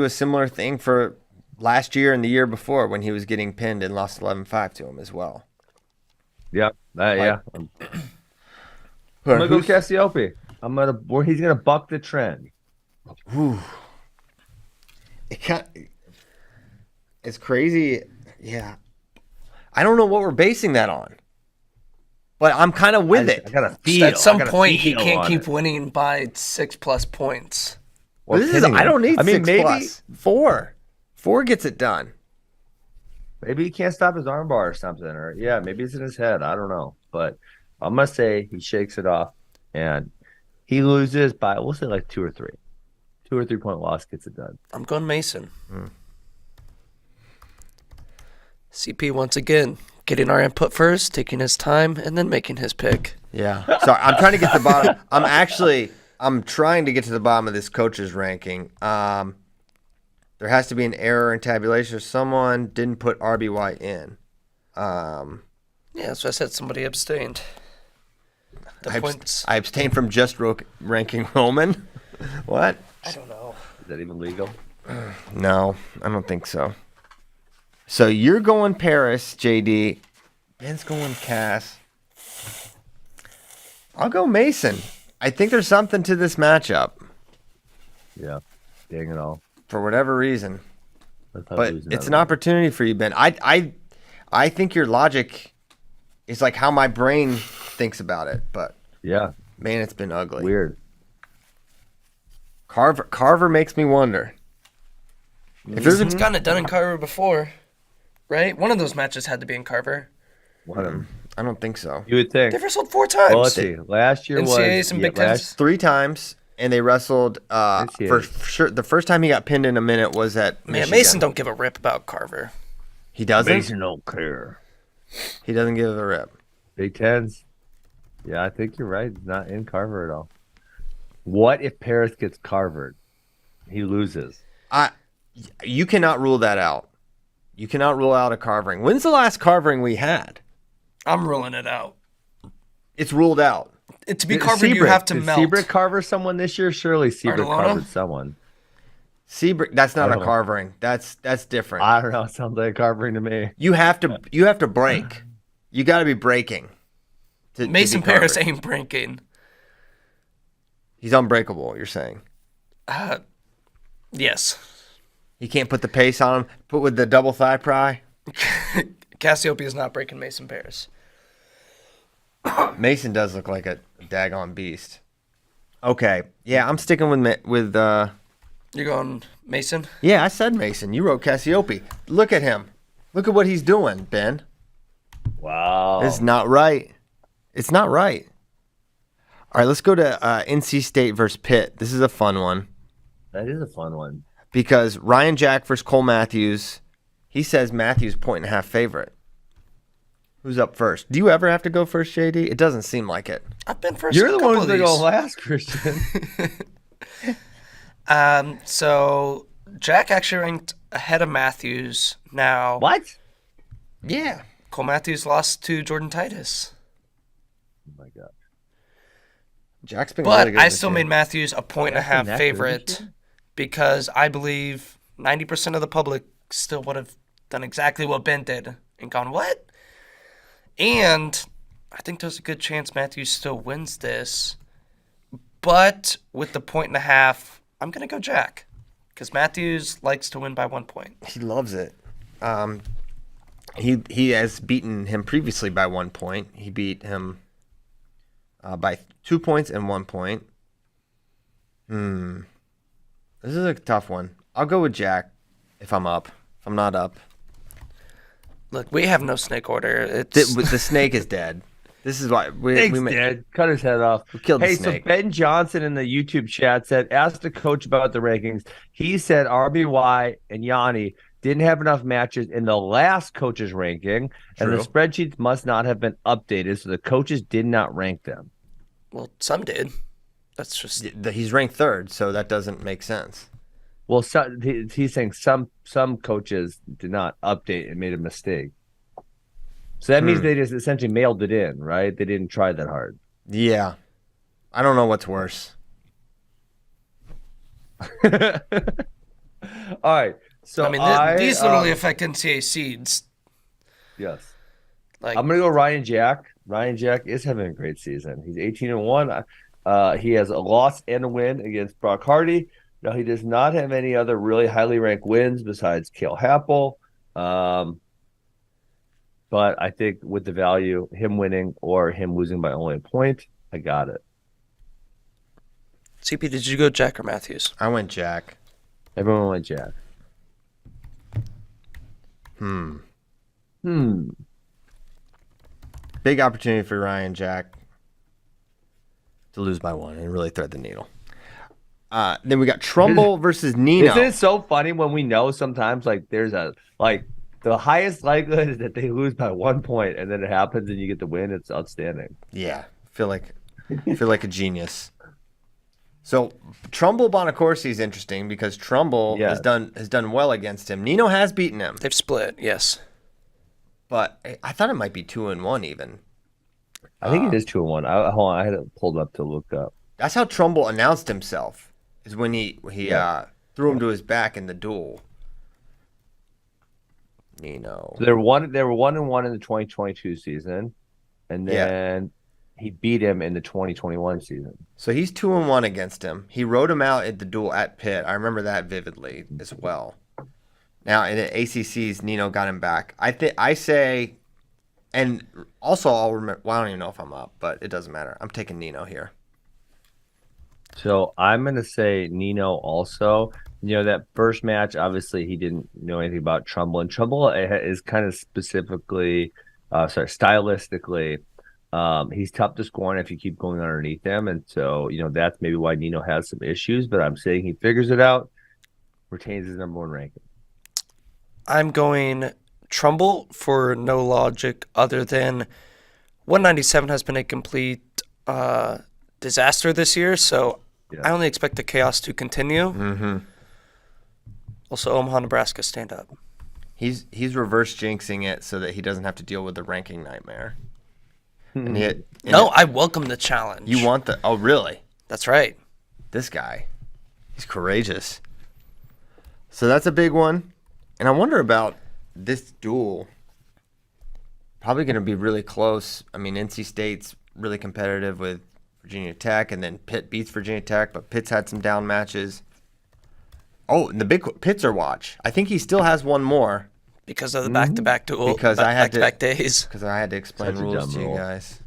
similar thing for last year and the year before when he was getting pinned and lost 11-5 to him as well. Yep. Yeah. I'm gonna go Cassiope. He's gonna buck the trend. Ooh. It's crazy. Yeah. I don't know what we're basing that on. But I'm kind of with it. I got a feel. At some I got a point, he feel can't on keep it. winning by 6+ points. Or This is, pinning I him. don't need I mean, 6 maybe, plus. 4. 4 gets it done. Maybe he can't stop his armbar or something. Or maybe it's in his head. I don't know. But I'm gonna say he shakes it off and he loses by, we'll say, like 2 or 3. 2 or 3 point loss gets it done. I'm going Mason. CP once again getting our input first, taking his time, and then making his pick. Yeah. So I'm trying to get to the bottom. I'm trying to get to the bottom of this coach's ranking. There has to be an error in tabulation. Someone didn't put RBY in. Yeah, so I said somebody abstained. I abstained from just ranking Roman. What? I don't know. Is that even legal? No, I don't think so. So you're going Paris, JD. Ben's going Cass. I'll go Mason. I think there's something to this matchup Yeah. Dang it all. for whatever reason. But losing it's that an one. opportunity for you, Ben. I think your logic is like how my brain thinks about it. But Yeah. man, it's been ugly. Weird. Carver makes me wonder. If there's He's gotten it done in Carver before, right? One of those matches had to be in Carver. One of them. I don't think so. You would think. They've wrestled 4 times. Well, let's see. Last year NCAAs was and Big Tens. 3 times, and they wrestled. For sure, the first time he got pinned in a minute was at Man, Michigan. Mason don't give a rip about Carver. He doesn't. Mason don't care. He doesn't give a rip. Big Tens. Yeah, I think you're right. He's not in Carver at all. What if Paris gets Carvered? He loses. You cannot rule that out. You cannot rule out a carvering. When's the last carvering we had? I'm ruling it out. It's ruled out. To be Carver, you have to Did melt. Seabrook carver someone this year? Surely Seabrook Artolano? carvered someone. Seabrook, that's not I a don't know. carvering. That's different. I don't know. It sounds like a carvering to me. You have to break. You got to be breaking. To Mason be Paris carvering. ain't breaking. He's unbreakable. You're saying Yes. he can't put the pace on him. Put with the double thigh pry. Cassiopeia is not breaking Mason Paris. Mason does look like a daggone beast. Okay, yeah, I'm sticking with. You're going Mason? Yeah, I said Mason. You wrote Cassiope. Look at him. Look at what he's doing, Ben. Wow. It's not right. It's not right. All right, let's go to NC State versus Pitt. This is a fun one That is a fun one. because Ryan Jack versus Cole Matthews. He says Matthews 1.5 favorite. Who's up first? Do you ever have to go first, JD? It doesn't seem like it. I've been first. You're a the couple one who's of going to these. go last, Christian. So Jack actually ranked ahead of Matthews now. What? Yeah. Cole Matthews lost to Jordan Titus. Oh, my God. Jack's been But really good I this still year. made Matthews a point and a Jack's been half that good favorite this year? because I believe 90% of the public still would have done exactly what Ben did and gone, what? And I think there's a good chance Matthews still wins this. But with the point and a half, I'm going to go Jack because Matthews likes to win by 1 point. He loves it. He has beaten him previously by 1 point. He beat him by 2 points and 1 point. This is a tough one. I'll go with Jack if I'm up. If I'm not up, Look, we have no snake order. It's the snake is dead. This is why we Snake's made. dead. Cut his head off. We killed the Hey, snake. so Ben Johnson in the YouTube chat said, asked the coach about the rankings. He said RBY and Yanni didn't have enough matches in the last coach's ranking, and the True. spreadsheets must not have been updated, so the coaches did not rank them. well, some did. That's just He's ranked third, so that doesn't make sense. Well, he's saying some coaches did not update and made a mistake. So that means they just essentially mailed it in, right? They didn't try that hard. Yeah, I don't know what's worse. All right. So I mean, these literally affect NCAA seeds. yes. Like, I'm gonna go Ryan Jack. Ryan Jack is having a great season. He's 18-1. He has a loss and a win against Brock Hardy. Now he does not have any other really highly ranked wins besides Cale Happel. But But I think with the value, him winning or him losing by only a point, I got it. CP, did you go Jack or Matthews? I went Jack. Everyone went Jack. Big opportunity for Ryan Jack to lose by 1 and really thread the needle. Then we got Trumbull versus Nino. Isn't it so funny when we know sometimes like there's a like the highest likelihood is that they lose by 1 point and then it happens and you get the win? It's outstanding. Yeah, feel like a genius. So Trumbull Bonacorsi is interesting because Trumbull has done well against him. Nino has beaten him. They've split, yes. But I thought it might be 2-1 even. I think it is 2-1. Hold on, I had it pulled up to look up. That's how Trumbull announced himself. Is when he threw him to his back in the duel. Nino. So they were 1-1 in the 2022 season, and then he beat him in the 2021 season. So he's 2-1 against him. He rode him out at the duel at Pitt. I remember that vividly as well. Now in the ACCs, Nino got him back. I say, and also I'll remember. Well, I don't even know if I'm up, but it doesn't matter. I'm taking Nino here. So I'm going to say Nino also. You know, that first match, obviously he didn't know anything about Trumbull. And Trumbull is kind of stylistically, he's tough to score on if you keep going underneath him. And so, you know, that's maybe why Nino has some issues. But I'm saying he figures it out, retains his number 1 ranking. I'm going Trumbull for no logic other than 197 has been a complete disaster this year, so I only expect the chaos to continue. Mm-hmm. Also, Omaha, Nebraska, stand up. He's reverse jinxing it so that he doesn't have to deal with the ranking nightmare. I welcome the challenge. You want the? Oh, really? That's right. This guy, he's courageous. So that's a big one, and I wonder about this duel. Probably going to be really close. I mean, NC State's really competitive with Virginia Tech, and then Pitt beats Virginia Tech, but Pitt's had some down matches. Oh, and the big Pitzer watch. I think he still has one more. Because of the back-to-back duel. Because I had back-to-back days. Because I had to explain rules to you rule. guys.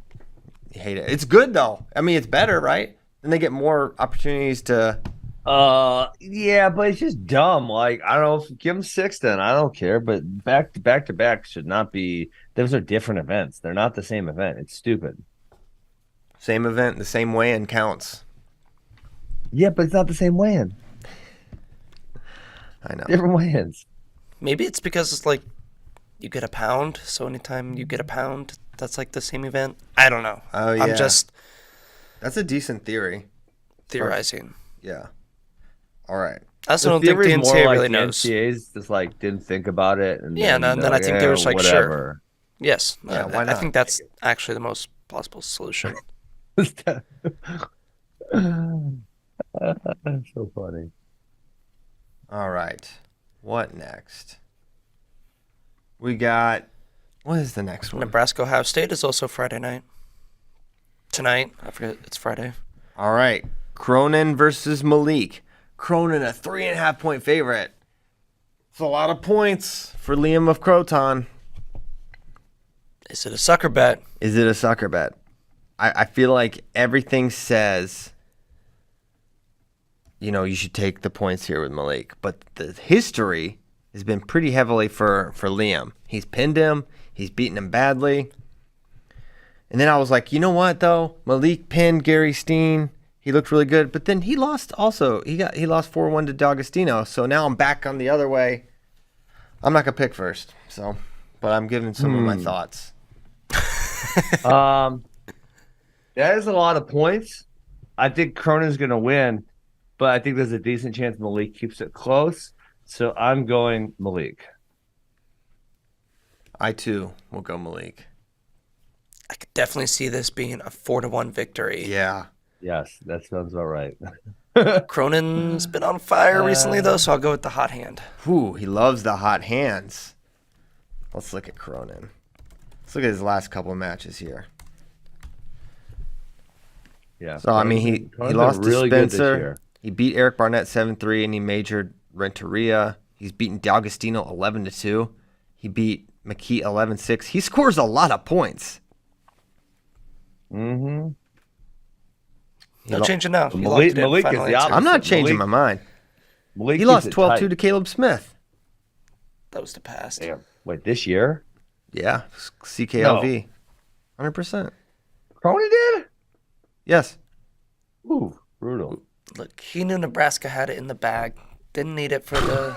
You hate it. It's good, though. I mean, it's better, right? Then they get more opportunities to... Yeah, but it's just dumb. Like, I don't know, give him 6 then. I don't care, but back-to-back should not be... Those are different events. They're not the same event. It's stupid. Same event, the same weigh-in counts. Yeah, but it's not the same weigh-in. I know. Different weigh-ins. Maybe it's because it's like you get a pound, so anytime you get a pound, that's like the same event. I don't know. Oh, yeah. I'm just That's a decent theory. theorizing. Yeah. All right. I also don't think the NCAA really knows. The NCAAs just like didn't think about it. And then I think they were just like, whatever. Sure. Yes. Yeah, why not? I think that's actually the most plausible solution. That's so funny. All right. What next? We got... What is the next one? Nebraska Ohio State is also Friday night. Tonight. I forget. It's Friday. All right. Cronin versus Malik. Cronin, a 3.5-point favorite. It's a lot of points for Liam of Croton. Is it a sucker bet? Is it a sucker bet? I feel like everything says, you know, you should take the points here with Malik. But the history has been pretty heavily for Liam. He's pinned him. He's beaten him badly. And then I was like, you know what, though? Malik pinned Gary Steen. He looked really good. But then he lost also. He lost 4-1 to D'Agostino. So now I'm back on the other way. I'm not going to pick first. But I'm giving some of my thoughts. That is a lot of points. I think Cronin's going to win, but I think there's a decent chance Malik keeps it close. So I'm going Malik. I, too, will go Malik. I could definitely see this being a 4-1 victory. Yeah. Yes, that sounds about right. Cronin's been on fire recently, though, so I'll go with the hot hand. Whew, he loves the hot hands. Let's look at Cronin. Let's look at his last couple of matches here. Yeah. So, I mean, he lost really to good this Spencer. year. He beat Eric Barnett 7-3, and he majored Renteria. He's beaten D'Agostino 11-2. He beat McKee 11-6. He scores a lot of points. Mm-hmm. No changing now. Malik is the opposite. I'm not changing my mind. Malik he lost 12-2 to Caleb Smith. That was the past. Damn. Wait, this year? Yeah, CKLV. 100%. Crony did? Yes. Ooh, brutal. Look, he knew Nebraska had it in the bag. Didn't need it for the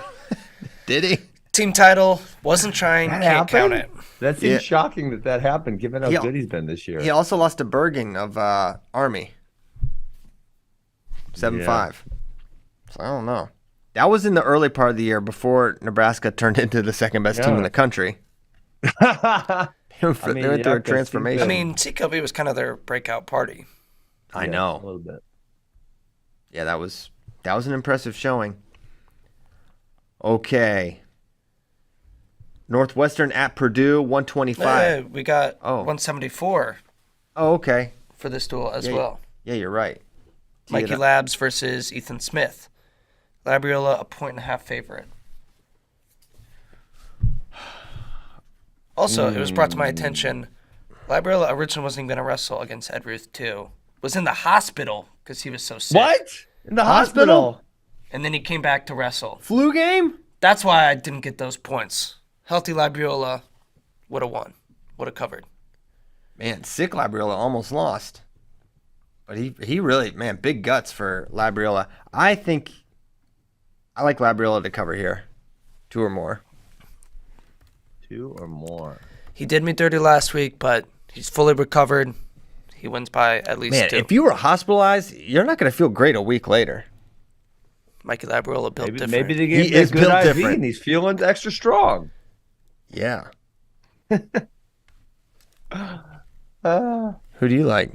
Did he? team title. Wasn't trying. That Can't count it. That seems shocking that happened, given how good he's been this year. He also lost to Bergen of Army. 7-5. So I don't know. That was in the early part of the year before Nebraska turned into the second best team in the country. They went through a transformation. I mean, CKLV was kind of their breakout party. I know. A little bit. Yeah, that was an impressive showing. Okay. Northwestern at Purdue, 125. Hey, we got 174 Oh, okay. for this duel as well. Yeah, you're right. Mikey Labs versus Ethan Smith. Labriola, a 1.5 favorite. Also, it was brought to my attention, Labriola originally wasn't even going to wrestle against Ed Ruth, too. Was in the hospital because he was so sick. What? In the hospital? And then he came back to wrestle. Flu game? That's why I didn't get those points. Healthy Labriola would have won. Would have covered. Man, sick Labriola almost lost. But he really, man, big guts for Labriola. I think I like Labriola to cover here. 2 or more. 2 or more. He did me dirty last week, but he's fully recovered. He wins by at least 2. Man, if you were hospitalized, you're not going to feel great a week later. Mikey Labriola built different. Maybe they gave him a good IV and he's feeling extra strong. Yeah. Who do you like,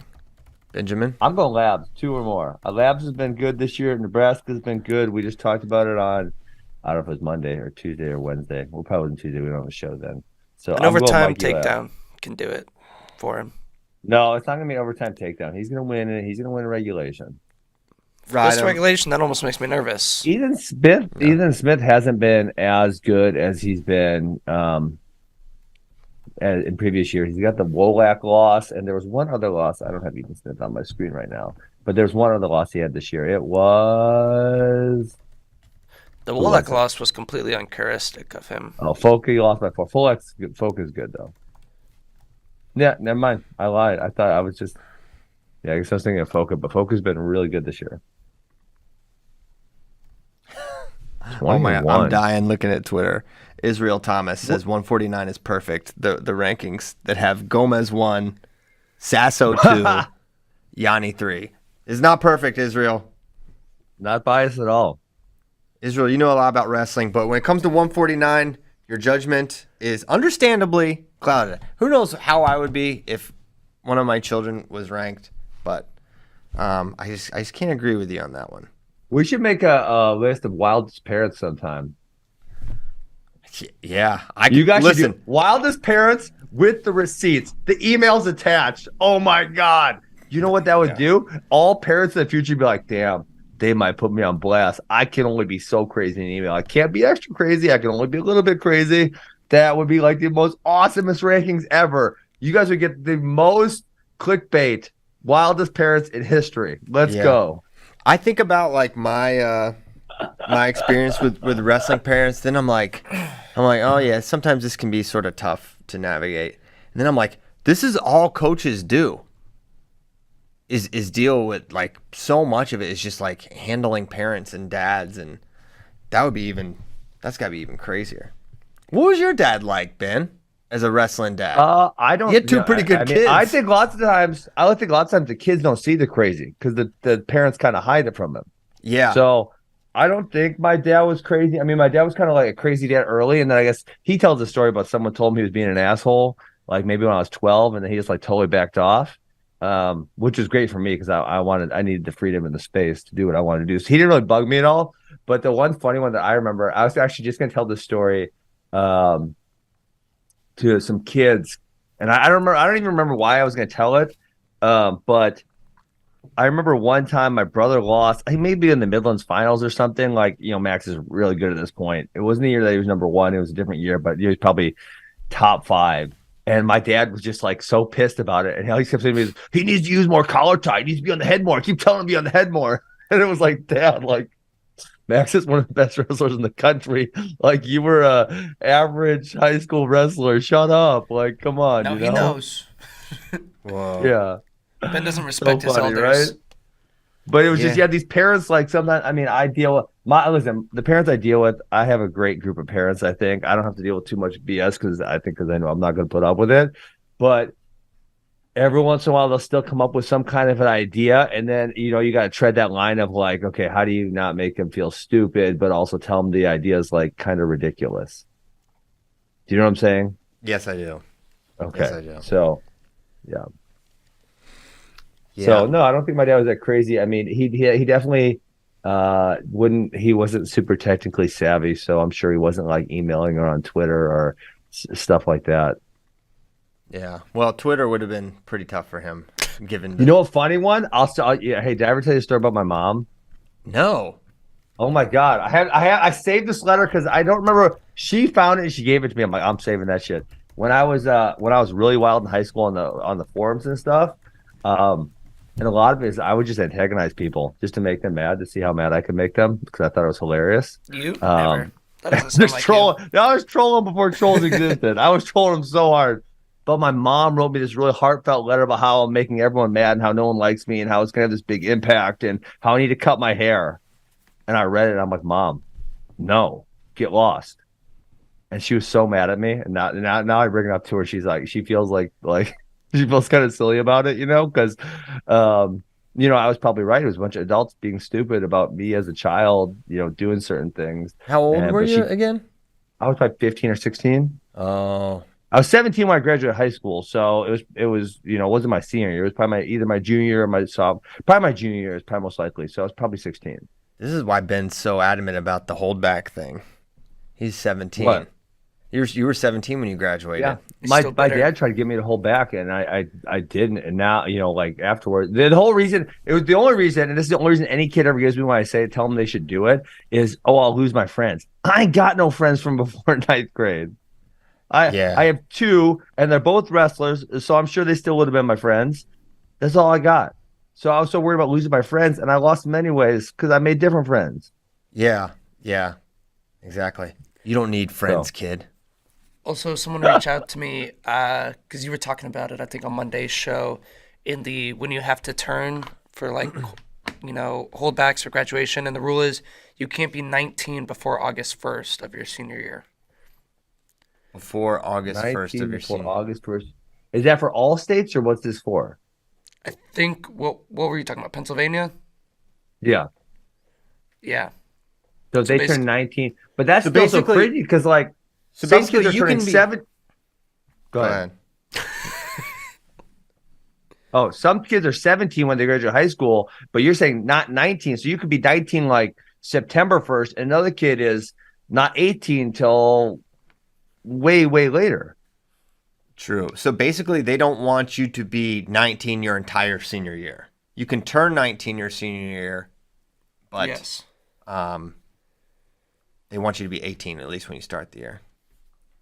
Benjamin? I'm going Labs, 2 or more. Labs has been good this year. Nebraska's been good. We just talked about it on, I don't know if it was Monday or Tuesday or Wednesday. We'll probably on Tuesday. We don't have a show then. So an overtime takedown can do it for him. No, it's not going to be an overtime takedown. He's going to win it. He's going to win a regulation. First regulation, that almost makes me nervous. Ethan Smith hasn't been as good as he's been in previous years. He's got the Wolak loss, and there was one other loss. I don't have Ethan Smith on my screen right now, but there's one other loss he had this year. It was the Wolak loss was completely uncharacteristic of him. Oh, Folk, he lost by 4. Folk is good though. Yeah, never mind. I lied. I thought I was just. Yeah, I guess I was thinking of Folk, but Folk has been really good this year. Oh my! I'm dying looking at Twitter. Israel Thomas says 149 is perfect. The rankings that have Gomez 1, Sasso 2, Yanni 3 is not perfect. Israel, not biased at all. Israel, you know a lot about wrestling, but when it comes to 149, your judgment is understandably clouded. Who knows how I would be if one of my children was ranked, but I just can't agree with you on that one. We should make a list of wildest parents sometime. Yeah. You guys should do wildest parents with the receipts. The emails attached. Oh, my God. You know what that would do? All parents in the future would be like, damn, they might put me on blast. I can only be so crazy in email. I can't be extra crazy. I can only be a little bit crazy. That would be like the most awesomest rankings ever. You guys would get the most clickbait, wildest parents in history. Let's go. I think about like my experience with wrestling parents. Then I'm like, oh yeah, sometimes this can be sort of tough to navigate. And then I'm like, this is all coaches do. Is deal with like so much of it is just like handling parents and dads, and that's gotta be even crazier. What was your dad like, Ben, as a wrestling dad? I don't. You had 2 pretty good kids. I think lots of times the kids don't see the crazy because the parents kind of hide it from them. Yeah. So I don't think my dad was crazy. I mean, my dad was kind of like a crazy dad early, and then I guess he tells a story about someone told him he was being an asshole, like maybe when I was 12, and then he just like totally backed off, which was great for me because I needed the freedom and the space to do what I wanted to do. So he didn't really bug me at all. But the one funny one that I remember, I was actually just going to tell this story to some kids, and I don't even remember why I was going to tell it, but I remember one time my brother lost. He may be in the Midlands finals or something. Like, Max is really good at this point. It wasn't the year that he was number 1. It was a different year, but he was probably top 5. And my dad was just like so pissed about it. And he kept saying to me, he needs to use more collar tie. He needs to be on the head more. I keep telling him to be on the head more. And it was like, Dad, like, Max is one of the best wrestlers in the country. Like, you were a average high school wrestler. Shut up. Like, come on. No, you he know? knows. Whoa. Yeah. Ben doesn't respect his funny, elders. right? But it was just, Yeah. these parents, like, sometimes, I mean, I deal with the parents I deal with, I have a great group of parents, I think. I don't have to deal with too much BS because I know I'm not going to put up with it. But every once in a while, they'll still come up with some kind of an idea. And then, you got to tread that line of like, okay, how do you not make them feel stupid, but also tell them the idea is like kind of ridiculous? Do you know what I'm saying? Yes, I do. Okay. Yes, I do. So, yeah. Yeah. So no, I don't think my dad was that crazy. I mean, he definitely he wasn't super technically savvy, so I'm sure he wasn't like emailing her on Twitter or stuff like that. Yeah. Well, Twitter would have been pretty tough for him, given. You know a funny one? Yeah, hey, did I ever tell you a story about my mom? No. Oh my God, I saved this letter because I don't remember. She found it and she gave it to me. I'm like, I'm saving that shit. When I was really wild in high school on the forums and stuff. And a lot of it is I would just antagonize people just to make them mad, to see how mad I could make them because I thought it was hilarious. You never. That doesn't sound Just like trolling. I was trolling before trolls existed. I was trolling them so hard. But my mom wrote me this really heartfelt letter about how I'm making everyone mad and how no one likes me and how it's going to have this big impact and how I need to cut my hair. And I read it and I'm like, Mom, no, get lost. And she was so mad at me. And now I bring it up to her. She's like, she feels like she feels kind of silly about it, because, I was probably right. It was a bunch of adults being stupid about me as a child, doing certain things. How old were you again? I was probably 15 or 16. Oh. I was 17 when I graduated high school. So it was, it wasn't my senior year. It was probably either my junior year or my sophomore. Probably my junior year is probably most likely. So I was probably 16. This is why Ben's so adamant about the holdback thing. He's 17. What? You were 17 when you graduated. Yeah. He's My still bitter. dad tried to get me to hold back, and I didn't. And now, like afterwards, the whole reason, it was the only reason, and this is the only reason any kid ever gives me when I tell them they should do it, is, I'll lose my friends. I ain't got no friends from before ninth grade. I have 2, and they're both wrestlers, so I'm sure they still would have been my friends. That's all I got. So I was so worried about losing my friends, and I lost them anyways because I made different friends. Yeah. Exactly. You don't need friends, kid. Also, someone reached out to me because you were talking about it, I think, on Monday's show, when you have to turn for holdbacks or graduation, and the rule is you can't be 19 before August 1st of your senior year. Before August 1st of your senior. August 1st. Is that for all states or what's this for? I think, what were you talking about, Pennsylvania? Yeah. Yeah. So they turn 19, but that's So still so basically- crazy because So some basically, kids are you turning can be 7. Go ahead. Oh, some kids are 17 when they graduate high school, but you're saying not 19. So you could be 19 like September 1st, and another kid is not 18 till way, way later. True. So basically, they don't want you to be 19 your entire senior year. You can turn 19 your senior year, but Yes. they want you to be 18 at least when you start the year.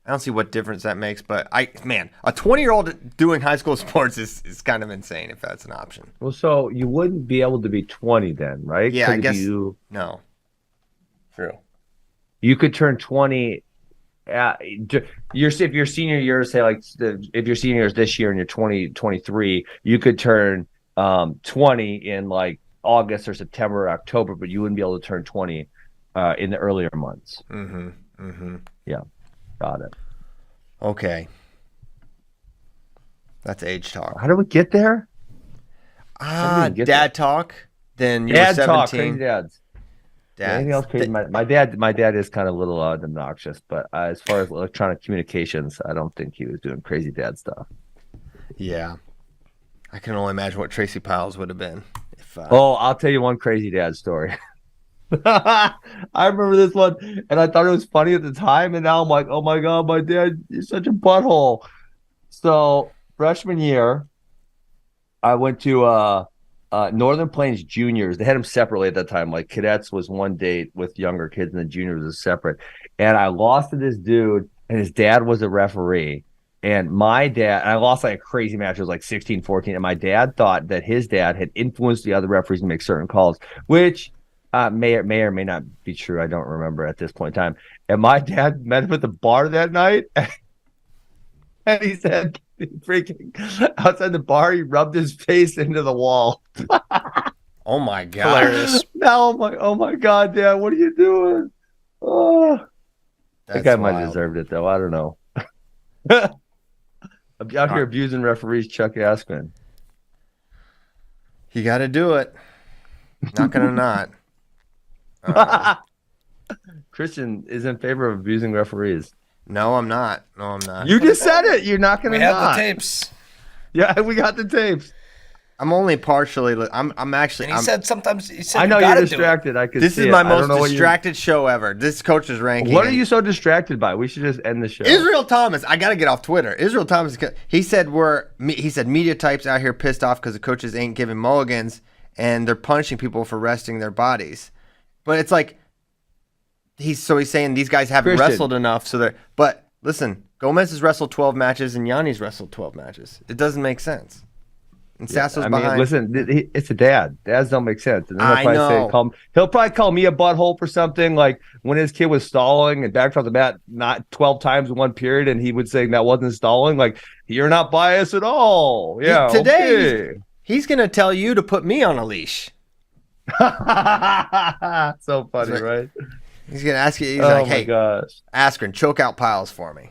I don't see what difference that makes, but a 20-year-old doing high school sports is kind of insane if that's an option. Well, so you wouldn't be able to be 20 then, right? Yeah, I guess. No. True. You could turn 20 if your senior year, say if your senior year is this year and you're 23, you could turn 20 in like August or September or October, but you wouldn't be able to turn 20 in the earlier months. Yeah, got it. Okay. That's age talk. How do we get there? Dad talk. Then you were Dad 17. talk, crazy dads. Anything else crazy? My dad is kind of a little obnoxious, but as far as electronic communications, I don't think he was doing crazy dad stuff. Yeah. I can only imagine what Tracy Pyles would have been. I'll tell you one crazy dad story. I remember this one, and I thought it was funny at the time, and now I'm like, oh my God, my dad is such a butthole. So freshman year, I went to Northern Plains Juniors. They had them separately at that time. Like cadets was one date with younger kids, and the juniors was separate. And I lost to this dude and his dad was a referee. And my dad, I lost like a crazy match. It was like 16-14. And my dad thought that his dad had influenced the other referees to make certain calls, which may or may not be true. I don't remember at this point in time. And my dad met him at the bar that night. And he said, freaking outside the bar, he rubbed his face into the wall. Oh, my God. Hilarious. Now I'm like, oh, my God, Dad, what are you doing? Oh, I think I might have wild. deserved it, though. I don't know. I'm out here abusing referees, Chuck Askren. You got to do it. Not going to not. Christian is in favor of abusing referees. No, I'm not. No, I'm not. You just said it. You're not going to We have not. the tapes. Yeah, we got the tapes. I'm only partially. I'm actually. And he said sometimes. He said I know you you're gotta distracted. I could This see is it. my I don't most know what distracted show ever. This coach's ranking. What are you so distracted by? We should just end the show. Israel Thomas, I gotta get off Twitter. Israel Thomas, he said media types out here pissed off because the coaches ain't giving mulligans and they're punishing people for resting their bodies. But it's like he's saying these guys haven't Christian. wrestled enough, so they're. But listen, Gomez has wrestled 12 matches and Yanni's wrestled 12 matches. It doesn't make sense. And Sasso's behind. Listen, it's a dad. Dads don't make sense. And then I know. He'll probably call me a butthole for something like when his kid was stalling and backed off the mat not 12 times in one period, and he would say that wasn't stalling. Like, you're not biased at all. Yeah. Today, okay. he's gonna tell you to put me on a leash. So funny, right? He's gonna ask you. He's Oh like, my "Hey, gosh. Askren, choke out Pyles for me."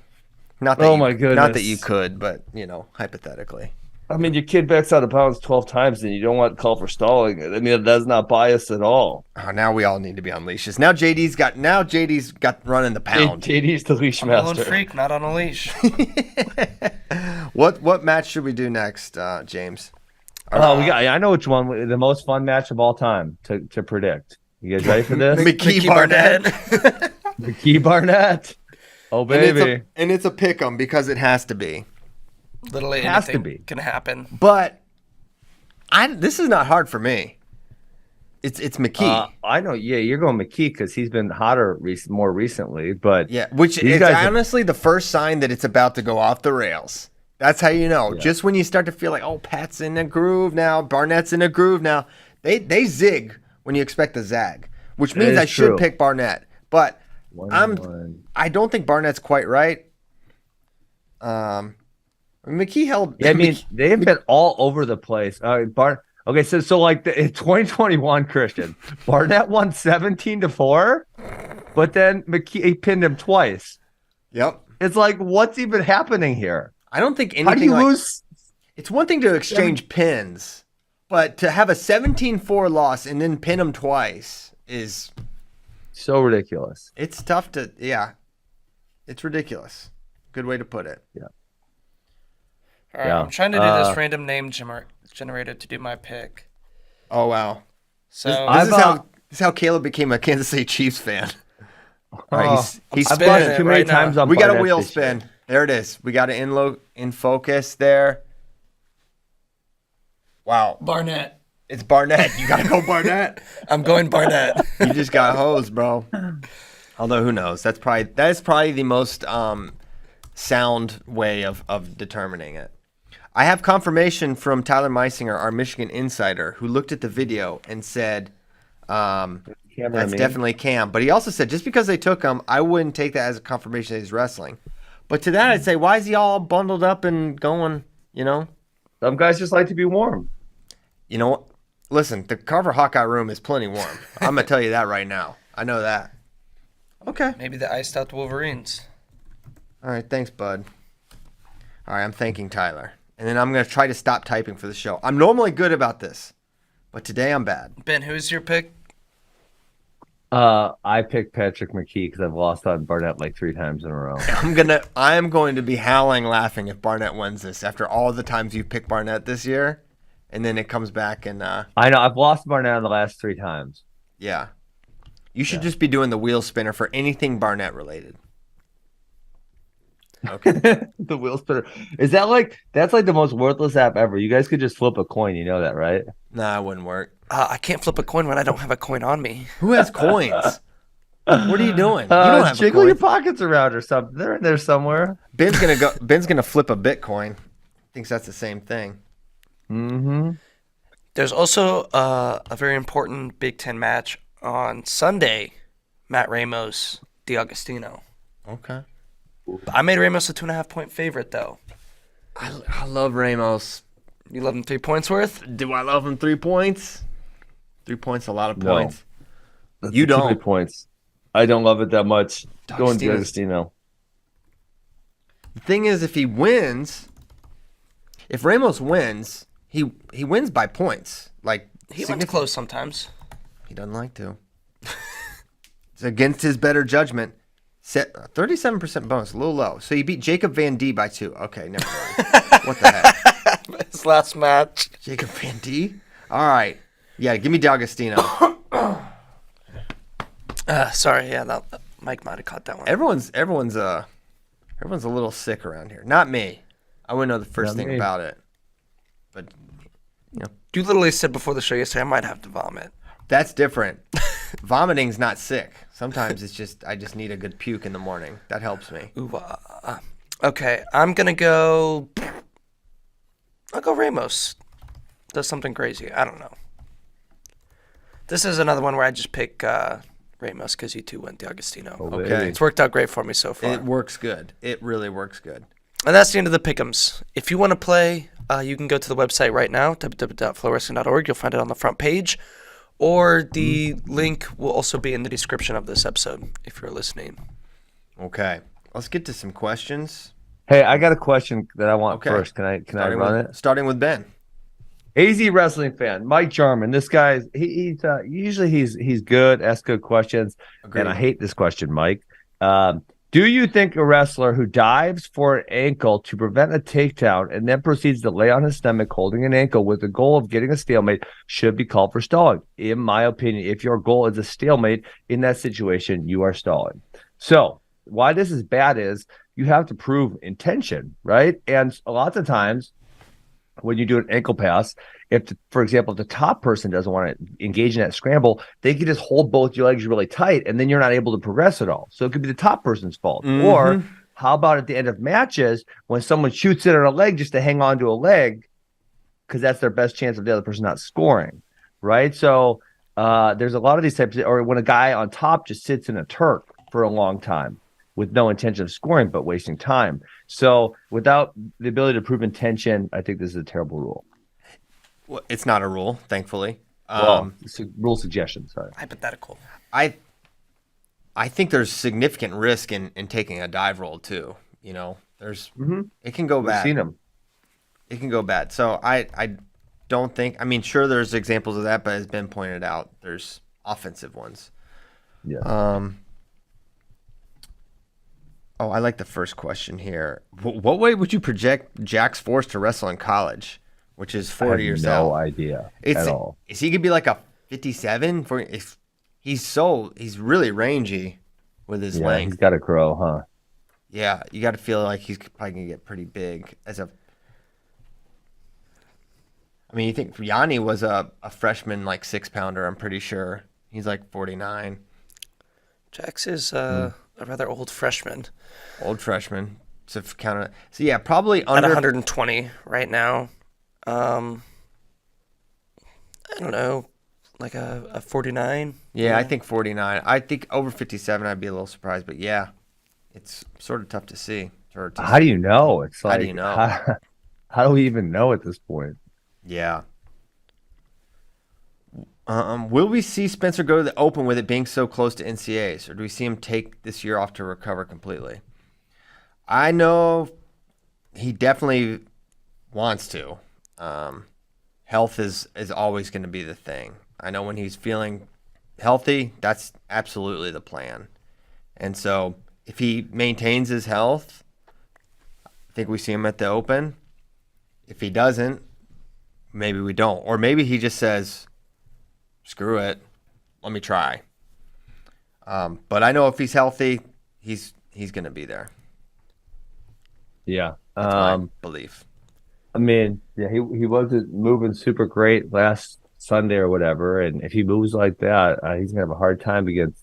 Not that Oh you, my goodness. Not that you could, but hypothetically. I mean, your kid backs out of bounds 12 times, and you don't want to call for stalling. I mean, that's not biased at all. Oh, now we all need to be on leashes. Now JD's got running the pound. JD's the leash I'm a little master. freak, not on a leash. What match should we do next, James? I know which one. The most fun match of all time to predict. You guys ready for this? McKee Barnett. McKee Barnett. Oh baby, and it's a pick 'em because it has to be. Literally Has to anything be. can happen. But this is not hard for me. It's McKee. I know. Yeah, you're going McKee because he's been hotter more recently. But Yeah, which these is guys honestly the first sign that it's about to go off the rails. That's how you know. Yeah. Just when you start to feel like, oh, Pat's in a groove now, Barnett's in a groove now, they zig when you expect a zag, which means is I should true. pick Barnett. But 1-1. I don't think Barnett's quite right. McKee held. Yeah, I mean, they've been all over the place. Okay, so like in 2021, Christian Barnett won 17-4, but then McKee pinned him twice. Yep. It's like, what's even happening here? I don't think anything. How do you like, lose? It's one thing to exchange pins, but to have a 17-4 loss and then pin them twice is So ridiculous. it's tough to. Yeah, it's ridiculous. Good way to put it. Yeah. All right, Yeah. I'm trying to do this random name generator to do my pick. Oh wow. So This is how Caleb became a Kansas City Chiefs fan. All right, he's I'm I've spinning watched it too many right now. times on. we got a Barnett wheel this year. spin. There it is. We got it in focus there. Wow. Barnett. It's Barnett. You got to go Barnett. I'm going Barnett. You just got hosed, bro. Although who knows? That is probably the most sound way of determining it. I have confirmation from Tyler Meisinger, our Michigan insider, who looked at the video and said, that's definitely Cam. But he also said, just because they took him, I wouldn't take that as a confirmation that he's wrestling. But to that, I'd say, why is he all bundled up and going, Some guys just like to be warm. You know what? Listen, the Carver Hawkeye room is plenty warm. I'm going to tell you that right now. I know that. Okay. Maybe the iced out Wolverines. All right. Thanks, bud. All right. I'm thanking Tyler. And then I'm going to try to stop typing for the show. I'm normally good about this, but today I'm bad. Ben, who's your pick? I picked Patrick McKee because I've lost on Barnett like 3 times in a row. I'm going to be howling laughing if Barnett wins this after all the times you picked Barnett this year. And then it comes back and I know I've lost Barnett the last 3 times. yeah. You should just be doing the wheel spinner for anything Barnett related. Okay. The wheel spinner. Is that that's like the most worthless app ever? You guys could just flip a coin, you know that, right? Nah, it wouldn't work. I can't flip a coin when I don't have a coin on me. Who has coins? What are you doing? You don't have a jiggle your coin. pockets around or something. They're in there somewhere. Ben's gonna flip a Bitcoin. Thinks that's the same thing. Mm-hmm. There's also a very important Big Ten match on Sunday. Matt Ramos, DiAgostino. Okay. I made Ramos a 2.5-point favorite, though. I love Ramos. You love him 3 points worth? Do I love him 3 points? 3 points, a lot of No. points. That's You too many don't. points. I don't love it that much. Going to D'Agostino's- Agostino. The thing is, if Ramos wins, he wins by points. Like He went significant- close sometimes. He doesn't like to. It's against his better judgment. Set 37% bonus, a little low. So you beat Jacob Van D by 2. Okay, never mind. What the heck? His last match. Jacob Van D? All right. Yeah, give me D'Agostino. Sorry, yeah, that Mike might have caught that one. Everyone's a little sick around here. Not me. I wouldn't know the first Not thing me. about it. But You literally said before the show yesterday I might have to vomit. that's different. Vomiting's not sick. Sometimes it's just I just need a good puke in the morning. That helps me. Ooh, okay, I'm gonna go. I'll go Ramos. Does something crazy. I don't know. This is another one where I just pick Ramos because you two went D'Agostino. Okay. It's worked out great for me so far. It works good. It really works good. And that's the end of the pick'ems. If you want to play, you can go to the website right now, www.flowwrestling.org. You'll find it on the front page. Or the link will also be in the description of this episode if you're listening. Okay. Let's get to some questions. Hey, I got a question that I want Okay. first. Can I run it? Starting with Ben. AZ wrestling fan, Mike Jarman. This guy's he's usually he's good, asks good questions. Agreed. And I hate this question, Mike. Do you think a wrestler who dives for an ankle to prevent a takedown and then proceeds to lay on his stomach holding an ankle with the goal of getting a stalemate should be called for stalling? In my opinion, if your goal is a stalemate in that situation, you are stalling. So why this is bad is you have to prove intention, right? And a lot of times when you do an ankle pass, for example, the top person doesn't want to engage in that scramble, they can just hold both your legs really tight, and then you're not able to progress at all. So it could be the top person's fault. Mm-hmm. Or how about at the end of matches when someone shoots it on a leg just to hang on to a leg because that's their best chance of the other person not scoring, right? So there's a lot of these types or when a guy on top just sits in a Turk for a long time with no intention of scoring but wasting time. So without the ability to prove intention, I think this is a terrible rule. Well, it's not a rule, thankfully. It's a rule suggestion, sorry. Hypothetical. I think there's significant risk in taking a dive roll too. You know, it can go We've bad. seen them. It can go bad. So I don't think. I mean, sure, there's examples of that, but as Ben pointed out, there's offensive ones. Yeah. Oh, I like the first question here. What way would you project Jack's force to wrestle in college, which is 40 or so? No idea at all. Is he gonna be like a 57? He's really rangy with his Yeah, length. he's got a crow, huh? Yeah, you got to feel like he's probably gonna get pretty big I mean, you think Yanni was a freshman like 6-pounder? I'm pretty sure he's like 49. Jax is a rather old freshman. Old freshman. So yeah, probably At under 120 right now. I don't know, like a 49. Yeah, I think 49. I think over 57, I'd be a little surprised. But yeah, it's sort of tough to see. How do you know? It's like, How do you know? How do we even know at this point? Yeah. Will we see Spencer go to the Open with it being so close to NCAAs, or do we see him take this year off to recover completely? I know he definitely wants to. Health is always going to be the thing. I know when he's feeling healthy, that's absolutely the plan. And so if he maintains his health, I think we see him at the Open. If he doesn't, maybe we don't. Or maybe he just says, screw it, let me try. But I know if he's healthy, he's going to be there. Yeah. That's my belief. I mean, yeah, he wasn't moving super great last Sunday or whatever, and if he moves like that, he's gonna have a hard time against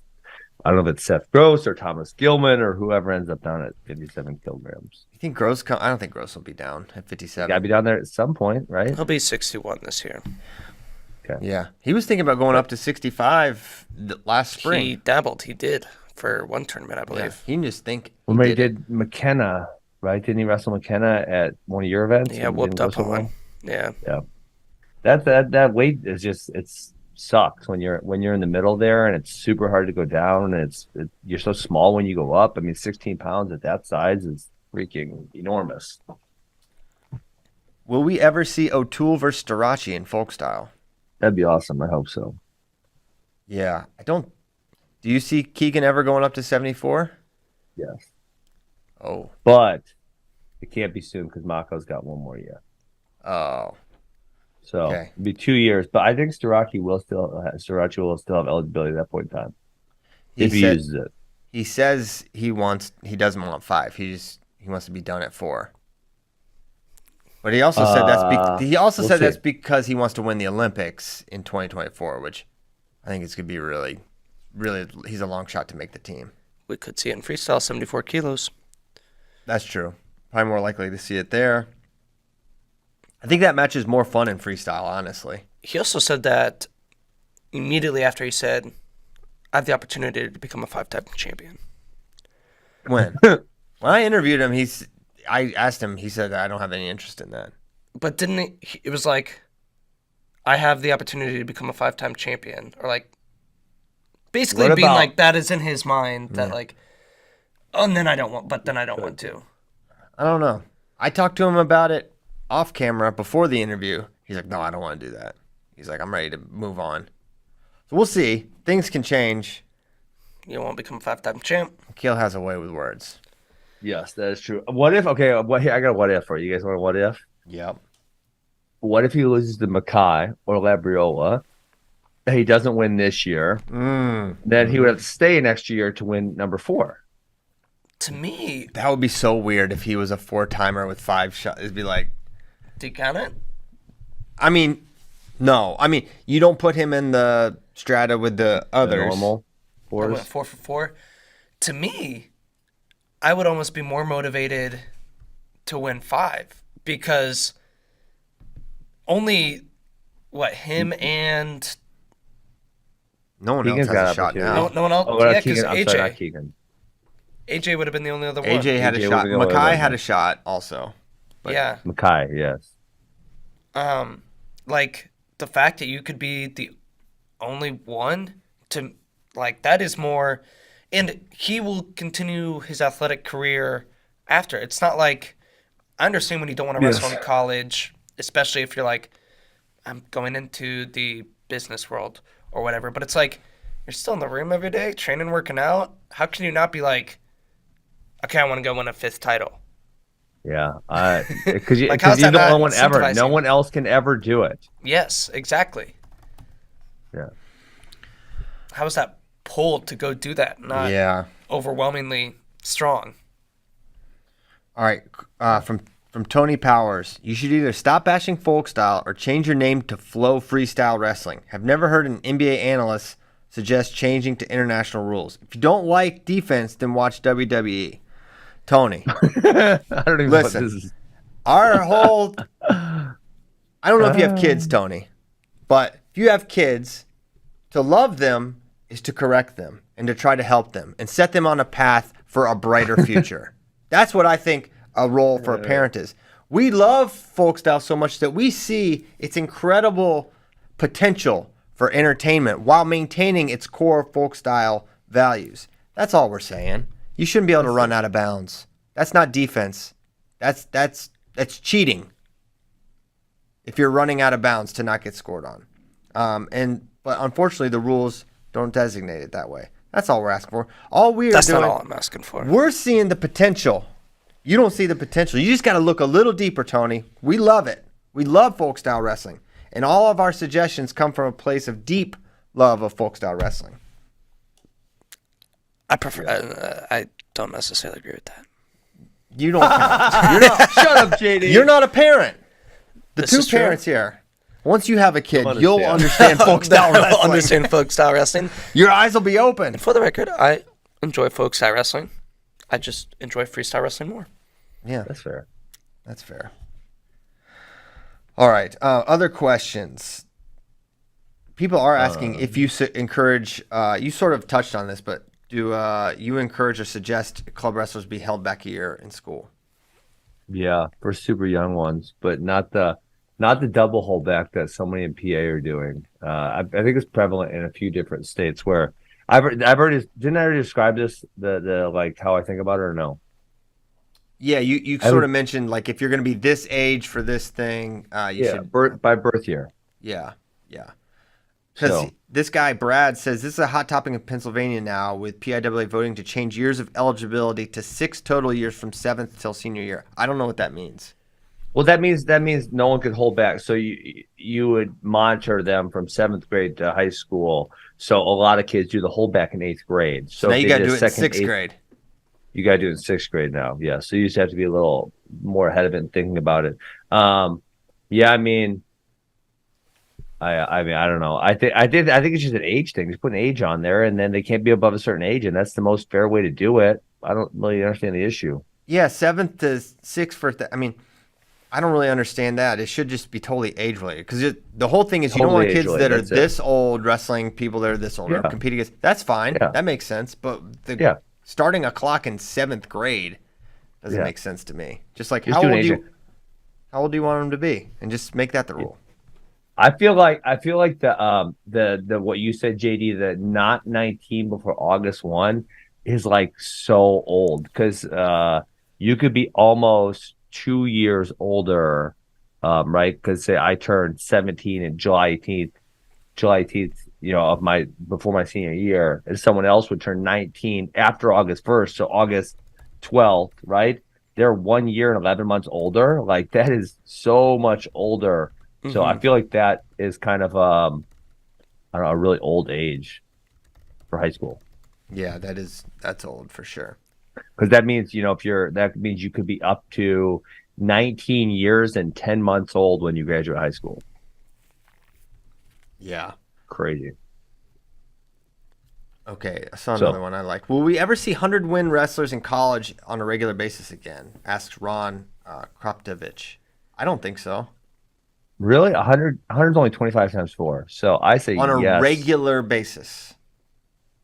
I don't know if it's Seth Gross or Thomas Gilman or whoever ends up down at 57 kilograms. You think Gross? I don't think Gross will be down at 57. Got to be down there at some point, right? He'll be 61 this year. Okay. Yeah, he was thinking about going up to 65 last spring. He dabbled. He did for one tournament, I believe. Yeah, he can just think. Well, he did McKenna, right? Didn't he wrestle McKenna at one of your events? Yeah, whooped up on. Yeah. Yeah. That weight is just sucks when you're in the middle there, and it's super hard to go down, and you're so small when you go up. I mean, 16 pounds at that size is freaking enormous. Will we ever see O'Toole versus Starachi in folk style? That'd be awesome. I hope so. Yeah, I don't. Do you see Keegan ever going up to 74? Yes. Oh. But it can't be soon because Mako's got one more year. Oh. So Okay. it'll be 2 years. But I think Starachi will still have eligibility at that point in time. If he uses it. He says he doesn't want 5. He wants to be done at 4. But he also said that's because he wants to win the Olympics in 2024, which I think it's going to be really, really, he's a long shot to make the team. We could see it in freestyle, 74 kilos. That's true. Probably more likely to see it there. I think that match is more fun in freestyle, honestly. He also said that immediately after he said, I have the opportunity to become a 5-time champion. When? When I interviewed him, I asked him, he said, I don't have any interest in that. But didn't he, it was like, I have the opportunity to become a 5-time champion. Or like, basically being like, that is in his mind, that like, oh, and then I don't want to. I don't know. I talked to him about it off camera before the interview. He's like, no, I don't want to do that. He's like, I'm ready to move on. So we'll see. Things can change. You won't become a 5-time champ. Keel has a way with words. Yes, that is true. What if? Okay, I got a what if for you. You guys want a what if? Yep. What if he loses to Mackay or Labriola? He doesn't win this year. Then he would have to stay next year to win number 4. To me, that would be so weird if he was a 4-timer with 5 shots. It'd be like, do you count it? I mean, no. I mean, you don't put him in the strata with the others. The normal I went 4 for 4. To me, I would almost be more motivated to win 5 because only him and no one else has a shot now. No one else. Oh, yeah, because AJ. AJ would have been the only other one. AJ had a shot. Mackay had a shot also. But yeah. Mackay, yes. Like the fact that you could be the only one to like that is more, and he will continue his athletic career after. It's not like I understand when you don't want to wrestle in college, especially if you're like, I'm going into the business world or whatever. But it's like you're still in the room every day, training, working out. How can you not be like, okay, I want to go win a 5th title? Yeah, because like, you're the only one ever. No one else can ever do it. Yes, exactly. Yeah. How is that pulled to go do that? Not overwhelmingly strong. All right, from Tony Powers, you should either stop bashing folk style or change your name to Flow Freestyle Wrestling. Have never heard an NBA analyst suggest changing to international rules. If you don't like defense, then watch WWE. Tony, I don't even listen. know what this is. Our whole, I don't know if you have kids, Tony, but if you have kids, to love them is to correct them and to try to help them and set them on a path for a brighter future. That's what I think a role for a parent is. We love folk style so much that we see its incredible potential for entertainment while maintaining its core folk style values. That's all we're saying. You shouldn't be able to run out of bounds. That's not defense. That's cheating. If you're running out of bounds to not get scored on. But unfortunately the rules don't designate it that way. That's all we're asking for. That's not all I'm asking for. We're seeing the potential. You don't see the potential. You just got to look a little deeper, Tony. We love it. We love folk style wrestling. And all of our suggestions come from a place of deep love of folk style wrestling. I prefer. I don't necessarily agree with that. You don't count. You're not. Shut up, JD. You're not a parent. The This two is true. parents here. Once you have a kid, You'll you'll understand folk style They'll wrestling. understand folk style wrestling. Your eyes will be open. For the record, I enjoy folk style wrestling. I just enjoy freestyle wrestling more. Yeah, That's fair. that's fair. All right. Other questions. People are asking if you encourage. You sort of touched on this, but do you encourage or suggest club wrestlers be held back a year in school? Yeah, for super young ones, but not the double holdback that so many in PA are doing. I think it's prevalent in a few different states where I've already didn't I already describe this the like how I think about it or no? Yeah, you sort of mentioned like if you're going to be this age for this thing, you should. By birth year. Yeah. Because So this guy Brad says this is a hot topic in Pennsylvania now, with PIAA voting to change years of eligibility to 6 total years from 7th till senior year. I don't know what that means. well that means no one could hold back. So you would monitor them from 7th grade to high school. So a lot of kids do the holdback in 8th grade. So Now if you they got to did do it in 6th grade. You got to do it in 6th grade now. Yeah. So you just have to be a little more ahead of it and thinking about it. Yeah, I mean, I mean, I don't know. I think it's just an age thing. Just put an age on there, and then they can't be above a certain age, and that's the most fair way to do it. I don't really understand the issue. Yeah, 7th to 6th for. I mean, I don't really understand that. It should just be totally age related because the whole thing is you don't want Totally kids age-related, that are that's it. this old wrestling people that are this old Yeah. competing against. That's fine. Yeah. That makes sense. But Yeah. starting a clock in 7th grade doesn't Yeah. make sense to me. Just like Just how do an old do age. how old do you want them to be, and just make that the rule. I feel like the what you said, JD, the not 19 before August 1 is like so old because you could be almost 2 years older, right? Because say I turned 17 in July 18th, of before my senior year, and someone else would turn 19 after August 1st, so August 12th, right? They're 1 year and 11 months older. Like that is so much older. So I feel like that is kind of I don't know, a really old age for high school. Yeah, that's old for sure. Because that means, that means you could be up to 19 years and 10 months old when you graduate high school. Yeah. Crazy. Okay, I saw another one I like. Will we ever see 100-win wrestlers in college on a regular basis again? Asks Ron Kroptovich. I don't think so. Really? 100 is only 25 times 4. So I say On a yes. regular basis.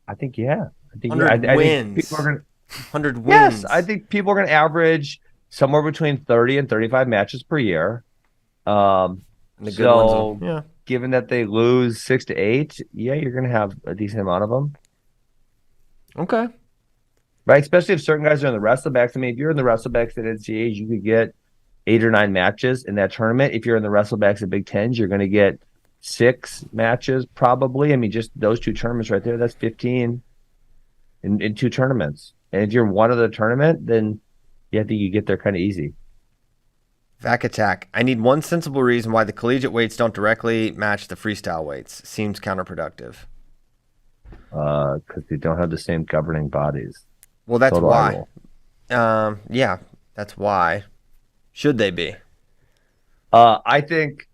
I think, yeah. I think 100 I wins. think people are gonna, 100 wins. yes, I think people are going to average somewhere between 30 and 35 matches per year. And the good ones will- yeah. Given that they lose 6 to 8, yeah, you're going to have a decent amount of them. Okay. Right, especially if certain guys are in the wrestlebacks. I mean, if you're in the wrestlebacks at NCAAs, you could get 8 or 9 matches in that tournament. If you're in the wrestlebacks at Big Tens, you're going to get 6 matches probably. I mean, just those 2 tournaments right there, that's 15 in 2 tournaments. And if you're one of the tournament, then yeah, I think you get there kind of easy. Vac Attack. I need one sensible reason why the collegiate weights don't directly match the freestyle weights. Seems counterproductive. Because they don't have the same governing bodies. Well, that's Total why. eyeball. Yeah, that's why. Should they be? I think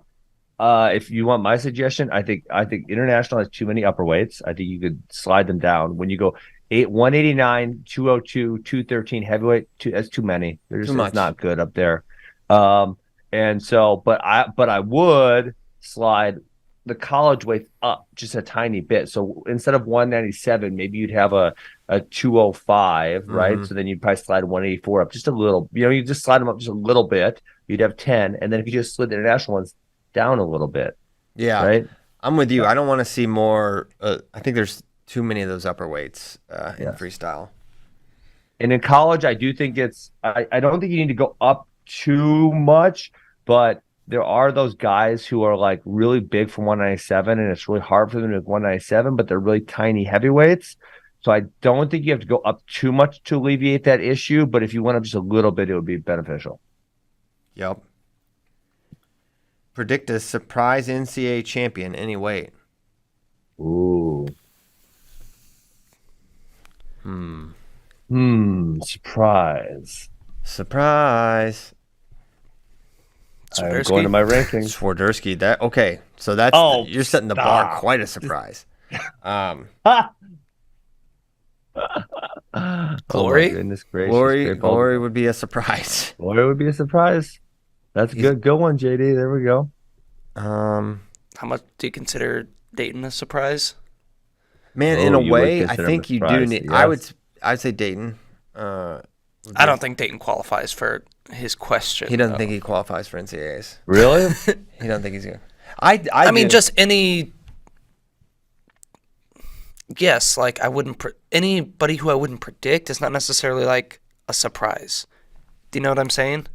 if you want my suggestion, I think international has too many upper weights. I think you could slide them down. When you go 189, 202, 213 heavyweight, that's too many. They're just Too much. It's not good up there. And so, but I would slide the college weight up just a tiny bit. So instead of 197, maybe you'd have a 205, right? So then you'd probably slide 184 up just a little. You just slide them up just a little bit. You'd have 10, and then if you just slid the international ones down a little bit, Yeah. right? I'm with you. I don't want to see more. I think there's too many of those upper weights in Yes. freestyle. And in college, I do think I don't think you need to go up too much, but there are those guys who are like really big for 197, and it's really hard for them to 197, but they're really tiny heavyweights. So I don't think you have to go up too much to alleviate that issue, but if you went up just a little bit, it would be beneficial. Yep. Predict a surprise NCAA champion any weight. Ooh. Surprise. Surprise. I'm going to my rankings. Swiderski. Okay. So that's you're setting the bar quite a surprise. Glory? Oh my goodness gracious. Glory would be a surprise. Glory would be a surprise. That's a good one, JD. There we go. How much do you consider Dayton a surprise? Man, in a way, I think you do need. Yes. I'd say Dayton. I don't think Dayton qualifies for his question. He doesn't think he qualifies for NCAAs. Really? He doesn't think he's going. I mean, just any. Yes, like I wouldn't. Anybody who I wouldn't predict is not necessarily like a surprise. Do you know what I'm saying?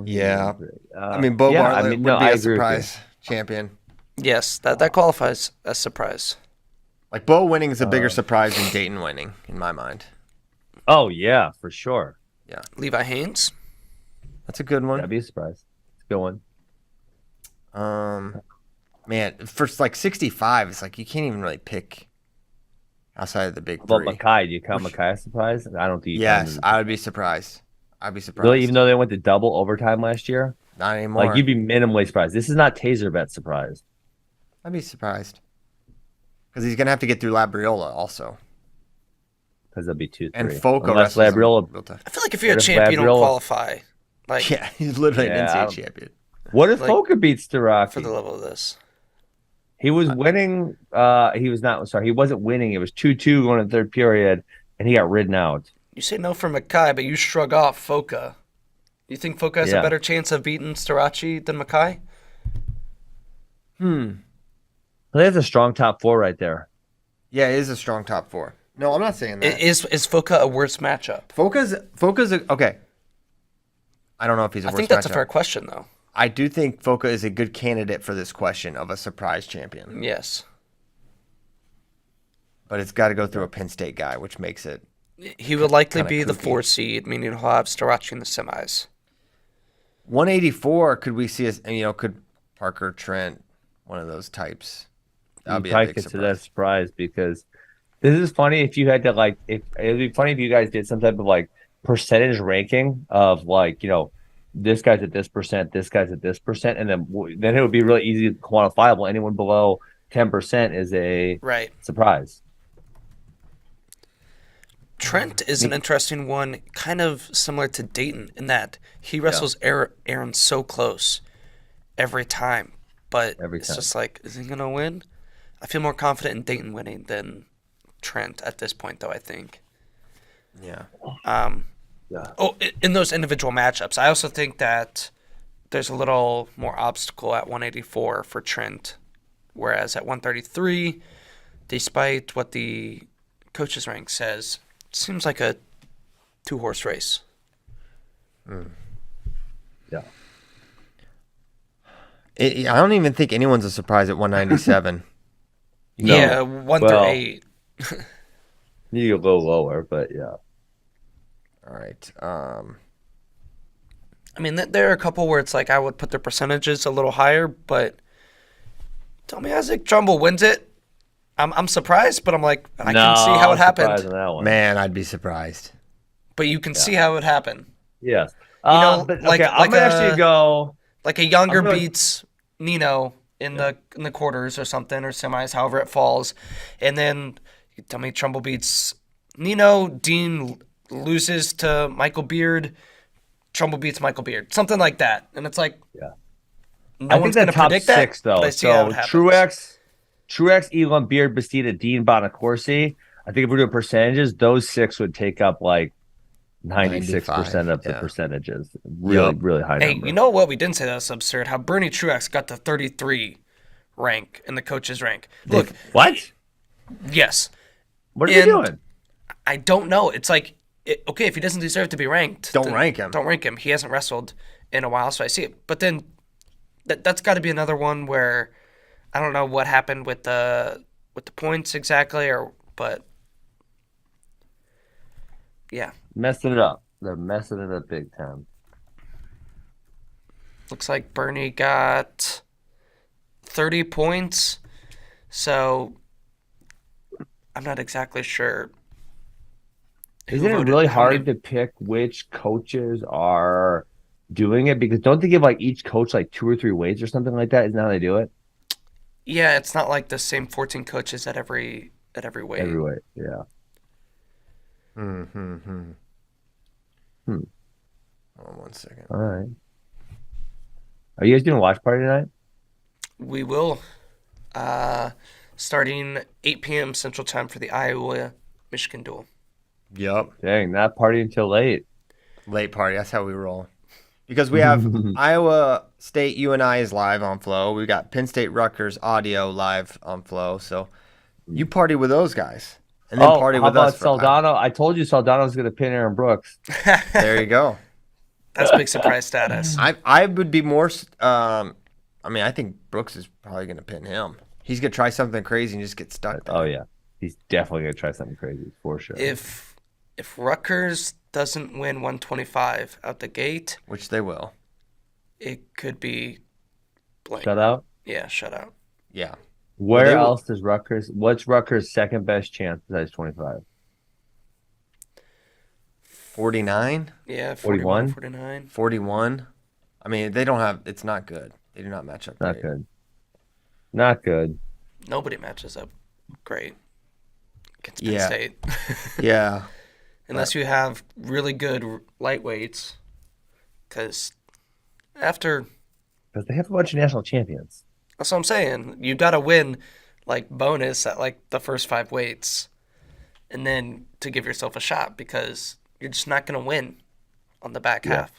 Yeah. I mean, Bo Bartlett would be a surprise champion. Yes, that qualifies as surprise. Like Bo winning is a bigger surprise than Dayton winning, in my mind. Oh yeah, for sure. Yeah. Levi Haynes. That's a good one. That'd be a surprise. It's a good one. Man, for like 65, it's like you can't even really pick outside of the big three. But Mackay, do you count Mackay as surprise? I don't think you Yes, I would be surprised. I'd be surprised. Really, even though they went to double overtime last year? Not anymore. Like, you'd be minimally surprised. This is not Taser Bet surprised. I'd be surprised. Because he's going to have to get through Labriola also. Because there'll be 2-3. And Foco unless Labriola. I feel like if you're a champ, you don't qualify. Like, yeah, he's literally an NCAA champion. What if Foco beats Staraki? For the level of this. He was winning. He wasn't winning. It was 2-2 going in the third period, and he got ridden out. You say no for Mackay, but you shrug off Foca. You think Foca has a better chance of beating Starachi than Mackay? That's a strong top four right there. Yeah, it is a strong top four. No, I'm not saying that. Is Foca a worse matchup? Foca's okay. I don't know if he's a worse matchup. I think that's a fair question, though. I do think Foca is a good candidate for this question of a surprise champion. Yes. But it's got to go through a Penn State guy, which makes it. He would likely be the 4 seed, meaning he'll have Starachi in the semis. 184, could we see could Parker, Trent, one of those types? That would be a big surprise. That surprise because this is funny if you had to it would be funny if you guys did some type of percentage ranking of this guy's at this percent, this guy's at this percent, and then it would be really easy to quantifiable. Anyone below 10% is a surprise. Trent is an interesting one, kind of similar to Dayton in that he wrestles Aaron so close every time. But it's just like, is he going to win? I feel more confident in Dayton winning than Trent at this point, though, I think. Yeah. Oh, in those individual matchups. I also think that there's a little more obstacle at 184 for Trent, whereas at 133, despite what the coaches rank says, it seems like a 2-horse race. Yeah. I don't even think anyone's a surprise at 197. No. Yeah, 1 through 8. You go lower, but yeah. All right. I mean, there are a couple where it's like I would put the percentages a little higher, but tell me Isaac Trumbull wins it. I'm surprised, but I'm like, I can see how it happened. Man, I'd be surprised. But you can see how it happened. Yes. I'm going to actually go. Like a younger beats Nino in the quarters or something, or semis, however it falls. And then you tell me Trumbull beats Nino, Dean loses to Michael Beard, Trumbull beats Michael Beard. Something like that. And it's like, no one's going to predict that. 6, though. But I see how it happens. Truex, Elon, Beard, Bastida, Dean, Bonacorsi. I think if we're doing percentages, those 6 would take up 96% of the percentages. Really high number. Hey, you know what? We didn't say that was absurd. How Bernie Truex got the 33 rank in the coaches rank. Look. What? Yes. What are they doing? I don't know. It's like, okay, if he doesn't deserve to be ranked. Don't rank him. Don't rank him. He hasn't wrestled in a while, so I see it. But then that's got to be another one where I don't know what happened with the points exactly, but yeah. Messing it up. They're messing it up big time. Looks like Bernie got 30 points, so I'm not exactly sure. Isn't it really hard to pick which coaches are doing it? Because don't they give like each coach like 2 or 3 weights or something like that? Isn't that how they do it? Yeah, it's not like the same 14 coaches at every weight. Every weight, yeah. Hmm. Hmm. Hold on 1 second. All right. Are you guys doing a watch party tonight? We will, starting 8 p.m. Central Time for the Iowa-Michigan duel. Yep. Dang, not party until late. Late party. That's how we roll. Because we have Iowa State UNI is live on Flow. We got Penn State Rutgers audio live on Flow. So you party with those guys, and then party with us. How about Saldano? I told you Saldano's going to pin Aaron Brooks. There you go. That's big surprise status. I would be more. I think Brooks is probably going to pin him. He's going to try something crazy and just get stuck there. Oh yeah, he's definitely going to try something crazy for sure. If Rutgers doesn't win 125 out the gate, which they will, it could be blank. Shutout? Yeah, shutout. Yeah. Where else does Rutgers? What's Rutgers' second best chance besides 25? 49? Yeah, 41? 49. 41. I mean, they don't have. It's not good. They do not match up. Not good. Not good. Nobody matches up great against Penn Yeah. State. Yeah. Unless you have really good lightweights, because Because they have a bunch of national champions. that's what I'm saying. You got to win like bonus at like the first 5 weights, and then to give yourself a shot, because you're just not going to win on the back half.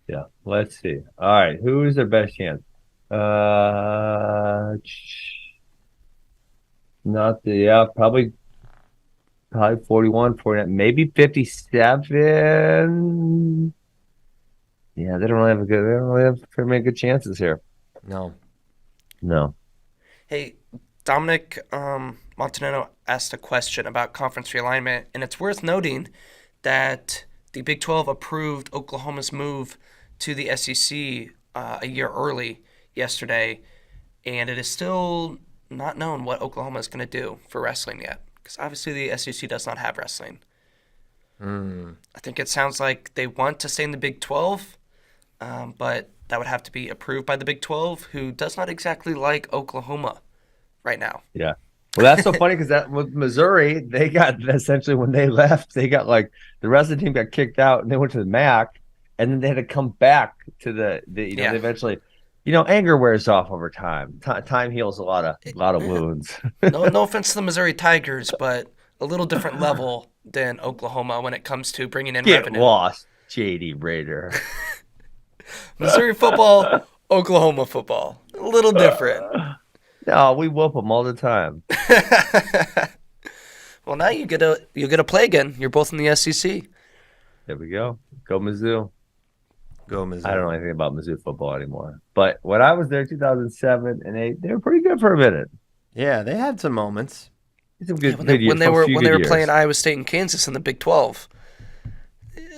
Yeah. Let's see. All right. Who is their best chance? Probably 41, 49, maybe 57. Yeah, they don't really have very many good chances here. No. Hey, Dominic Montanaro asked a question about conference realignment, and it's worth noting that the Big 12 approved Oklahoma's move to the SEC a year early yesterday, and it is still not known what Oklahoma is going to do for wrestling yet, because obviously the SEC does not have wrestling. I think it sounds like they want to stay in the Big 12, but that would have to be approved by the Big 12, who does not exactly like Oklahoma right now. Yeah. Well, that's so funny because that with Missouri, they got essentially when they left, they got like the rest of the team got kicked out and they went to the MAC, and then they had to come back to the they eventually, anger wears off over time. Time heals a lot of wounds. No offense to the Missouri Tigers, but a little different level than Oklahoma when it comes to bringing in Get revenue. lost, JD Rader. Missouri football, Oklahoma football, a little different. No, we whoop them all the time. Well, now you get to play again. You're both in the SEC. There we go. Go Mizzou. Go Mizzou. I don't know anything about Mizzou football anymore. But when I was there 2007 and 8, they were pretty good for a minute. Yeah, they had some moments. Some good, when they were playing Iowa State and Kansas in the Big 12.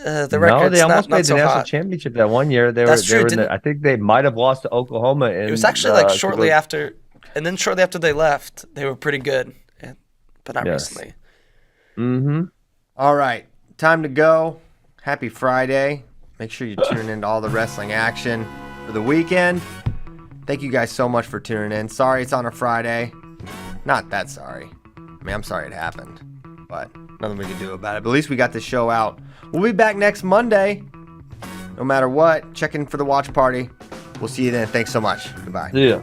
The record's they almost made not the so national hot. championship that one year. That's true. I think they might have lost to Oklahoma. It was actually like shortly after, and then shortly after they left, they were pretty good, but not recently. Mm-hmm. All right, time to go. Happy Friday. Make sure you tune into all the wrestling action for the weekend. Thank you guys so much for tuning in. Sorry it's on a Friday. Not that sorry. I mean, I'm sorry it happened, but nothing we can do about it. But at least we got the show out. We'll be back next Monday. No matter what, check in for the watch party. We'll see you then. Thanks so much. Goodbye. See ya.